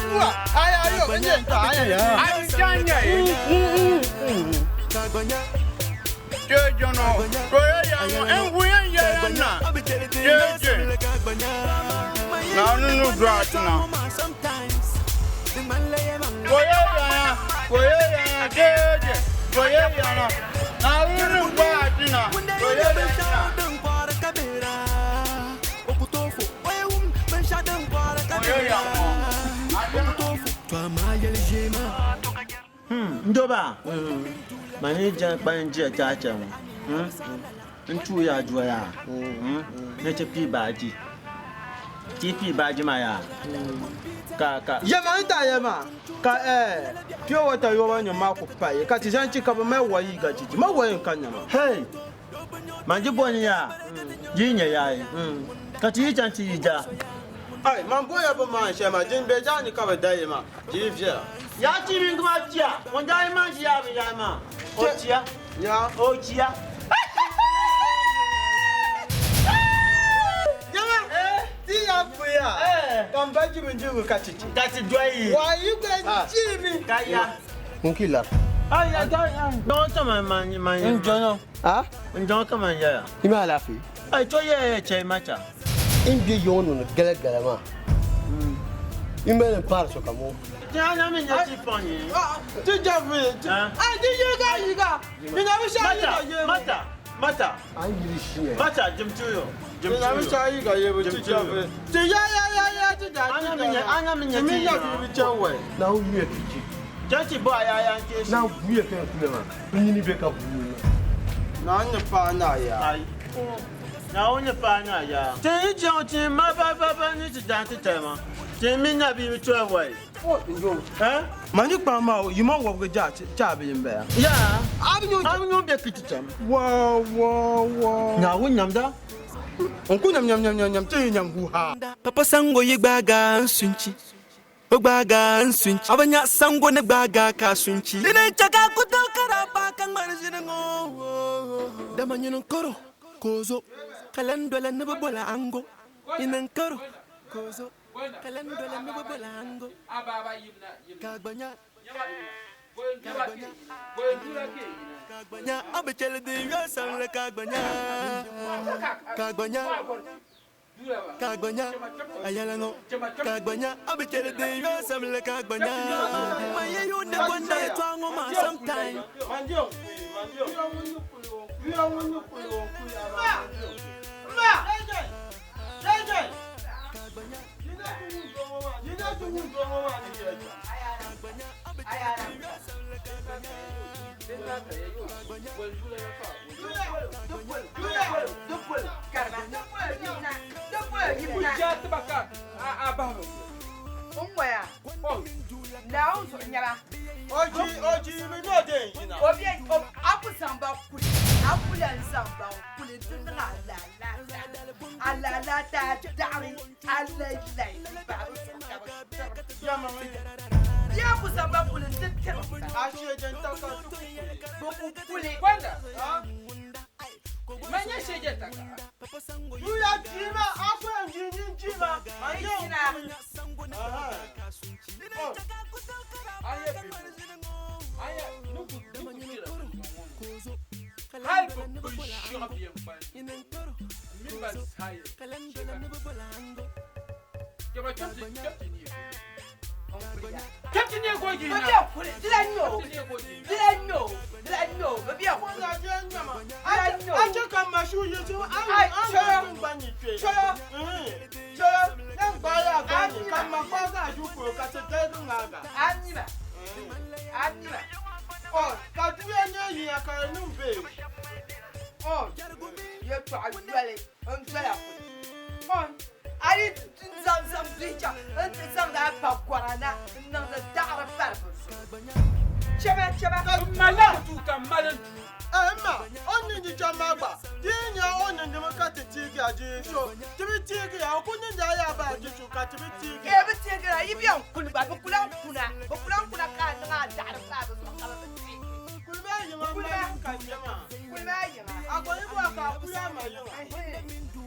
bua. Aya yo nyen ta aya ya. Ai janya. Jeje no. Koya ya no enwu ya na. Jeje. Na nu dra tuna. Koya ya jeje. Koya ya na. Na nu gba tuna. Koya ya. Ndoba. Mani jan pan je ta cha mo. Ntu ya jua ya. Ne che pi baji. Ti pi baji ma ya. Ka. Yema nta yema. Ka pure water yo wa nyama ko pa ye. Ka ti jan chi ka ba me wa yi ga ji. Ma wa yin kan nyama. Hey. Manji boni ya. Yi nya ya yi. Ka ti jan ti ja. Ai, man boya ba man shema jin be jani ka ba dai ma. Ji via. Ya ti min kuma tia. Mon dai man ji ya bi ya ma. O tia. Ya, o tia. Jama, ti ya buya. Kan ba ji min ju ka ti. Ka ti doi. Wa yu ga ji mi. Ka ya. Nkila. Ai, ya ga. Don ta man. Njono. Ah? Njono ka man ya. Ima alafi. Ai, to ye che macha. Imbi yono gele ma. Imbe ne par so kamo. Jana min ya ti fanye. Tu javu. Ah, di yiga. Mina bi sha yiga. Mata. An yiri shi. Mata jim tuyo. Mina bi sha yiga ye bu ti javu. Ti ya ti da. Anya min ya ti. Ya bi chawe. Na u ye ti. Jachi bo ya nke. Na bu ye kan kule ma. Nyini be ka bu. Na nya pa na ya. Ai. Na onye pa na ya. Ti je o ti ma ba ni ti dan ti tema. Ti mi na bi mi tuwa wai. Mani pa ma o yimo wo ga ja bi mbe ya. Ya, abinyo be kititam. Wa. Na wo nyamda. Onku nyam ti nyam hu ha. Papa sango ye gbaga nsunchi. Ogbaga nsunchi. Abanya sango ne gbaga ka sunchi. Lene chaka kuto karapa kan marzina ngo. Damanyo nkoro kozo. Kalandola ne bola ango. Inen koro kozo. Kalandola ne bola ango. Kagbanya. Kagbanya abechele de yosam le kagbanya. Kagbanya ayala no. Kagbanya abechele de yosam le kagbanya. Maye you ne wonder it wango ma sometime. Mandio. Umwaya. Now, so nyara. Oji, me no dey ina. Obi apu samba kuli. Apula samba kuli tuna la. Ala ta dari. Ala. Ya mama. Ya apu samba kuli tuna. Ashe jenta ka. Boku kuli. Kwanda. Manya sheje taka. Yuya jima, afu njini jima. Ayo. Aya bi. Aya nuku mira. Hal bu shira bi mpan. Min ba sai. Kaba kapten ni. Kapten ni go gi na. Babi akule, dilanyo. Babi akule. Aje kan mashu yeju an gbani twe. Choyo. En gba ya gbani kan ma kwa ga ju ko ka te te ngaga. Anima. Oh, ka tu enye yi aka nu be. Oh, ye to agwele, on twala akule. Oh, ali zam bija, zam da pa kwarana, nan da dara farbu. Chaba. Malan tu ka malan. Emma, onni di jamagba. Dinya onni di makati tigi aji show. Tibi tigi ya kunni da ya ba aji chuka tibi tigi. Ebe tigi ya ibi an kulu ba bukulan kuna ka nga dara farbu kala tigi. Kulba yi ma kan jama. Kulba yi ma. Akwai bu aka kuya ma yi.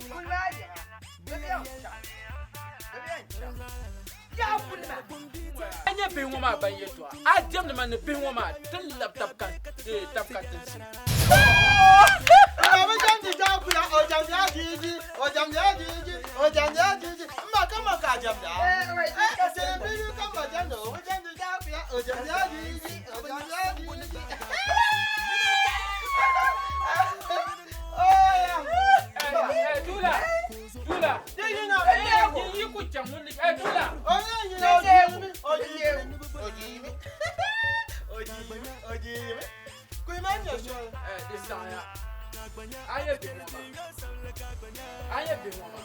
Kulba yi ma. Bebe an cha. Ya kulma. Anya bi ngoma ban yeto. A dem de man bi ngoma tin laptop kan tin si. Aba janji ja kula o janji ajiji. Ma kama ka jamda. Se bi kama jamda o janji ja kula o janji ajiji. Dula. Yi ku chamun ni. Dula. Oji. Kuimanya show. Desaya. Aya bi ngoma.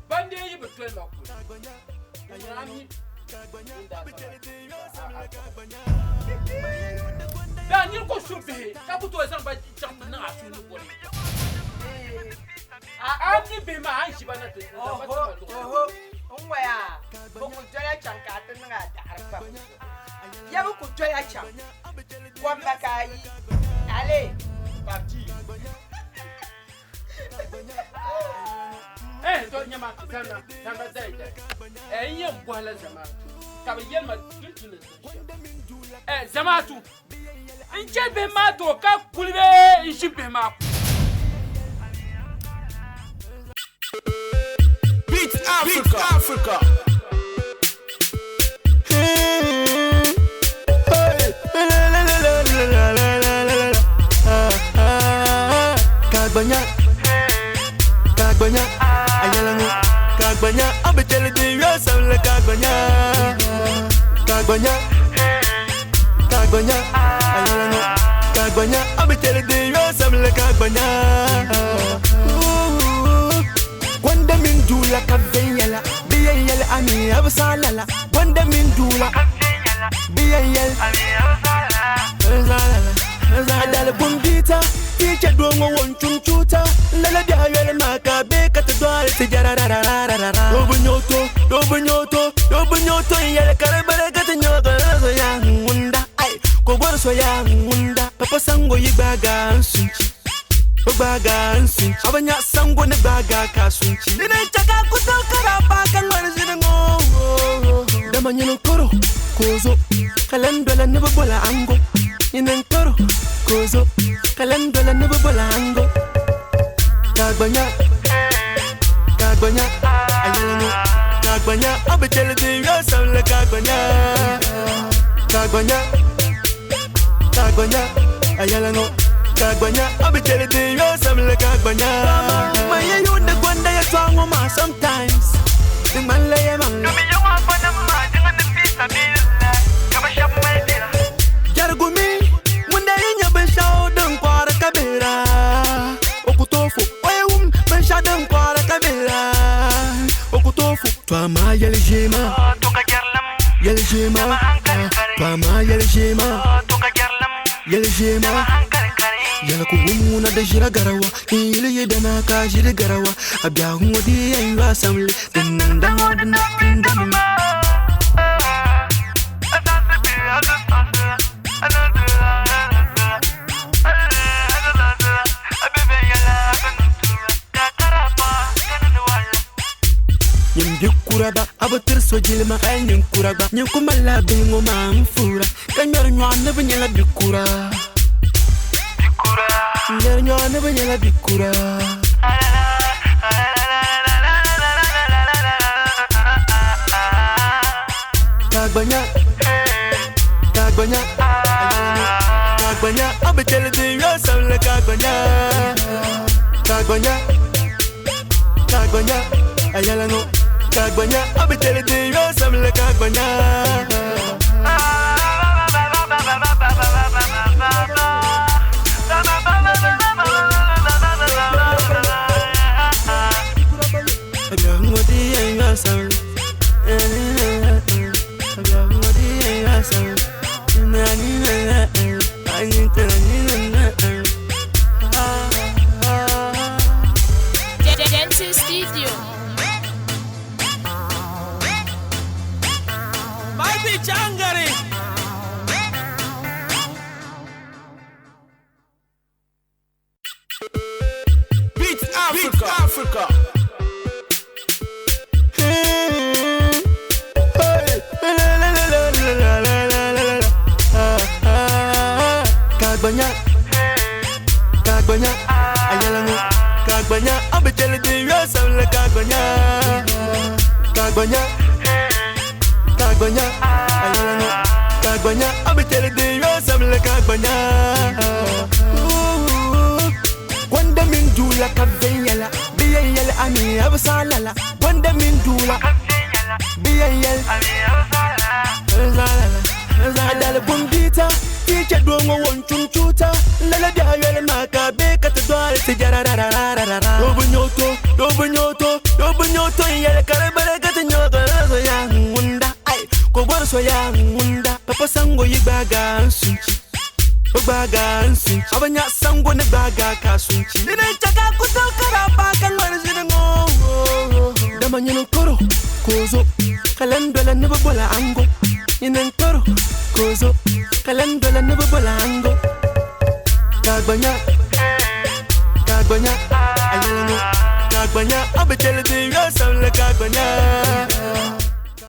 Bande yi betwel ma ku. Ami. Daniel ko subi. Ka ku to san ba chant na asu ni ko. Ami bi ma an shi bana te. Umwaya. Boku joya chanka tun nga dara farbu. Ya boku joya chan. Wamba kai. Ale. Parti. To nyama sana dai. Yen bwala zama. Ka be yen ma tuntun. Zamatu. Inje be ma to ka kulbe inji be ma. Beat Africa. Kagbanya, ayalango. Kagbanya, abetele de yosa le kagbanya. Kagbanya, ayalango. Kagbanya, abetele de yosa le kagbanya. Wanda min dula kavenyala, biyayala ami absalala. Wanda min dula biyayala ami absalala. Adala bundita, teacher dongo won chunchuta. Lala dia yele maka be katadwale tijararararara. Dobunyoto yele karabara gatanyoto so ya ngunda. Ay, kobor so ya ngunda. Papa sango yibaga sunchi. Abanya sango ne baga kasunchi. Nene chaka kuto karapa kangwar zinango. Damanyino koro kozo. Kalendola ne bola ango. Nene koro kozo. Kalendola ne bola ango. Kagbanya, ayalango. Kagbanya, abetele de yosa le kagbanya. Kagbanya, ayalango. Kagbanya, abetele de yosa le kagbanya. Maya yunda gwanda ya twango ma sometimes. The man lay man. Kami yo wa bana ma jangan the peace amila. Kama shap mai dira. Jargumi, munda yinya ben shaw dan kwara kabira. Okutofu, oyum ben shaw dan kwara kabira. Okutofu, twa ma yele jema. shema Pama yel shema Yel shema Yala ku wumuna da shira garawa Ile yedana ka shira garawa Abya huwadi ya ywa samle Dinnan wadana pindamima Kuraba abatir so jilma ayin kuraba nyin kuma la bingo ma mfura kanyar nyane banyela bikura nyer nyane banyela bikura kagbanya abetel de yo samle kagbanya ayala no Kagbanya, abitele de yo samle kagbanya. Abya ngodi ya samle. Abya ngodi ya samle. Dance Studio. Jangari Beat Africa Kagbanya Ayalango Kagbanya Abitele de Yosamle Kagbanya Kagbanya, abitele de yosamle kagbanya. Wanda min dula kavenyala, biyayala ami absalala. Wanda min dula, biyayala ami absalala. Adala bundita, teacher dongo won chunchuta. Lala diayele makabe katadwale tijararararara. Dobunyoto, yele karabara katanyoto so yang wunda. Kogwar so ya ngunda papa sango yibaga sunchi abanya sango ne baga ka sunchi dine chaka kutokara pa kan marzina ngo damanya koro kozo kalendela ne bola ango inen koro kozo kalendela ne bola ango kagbanya ayano kagbanya abetele de yosamle kagbanya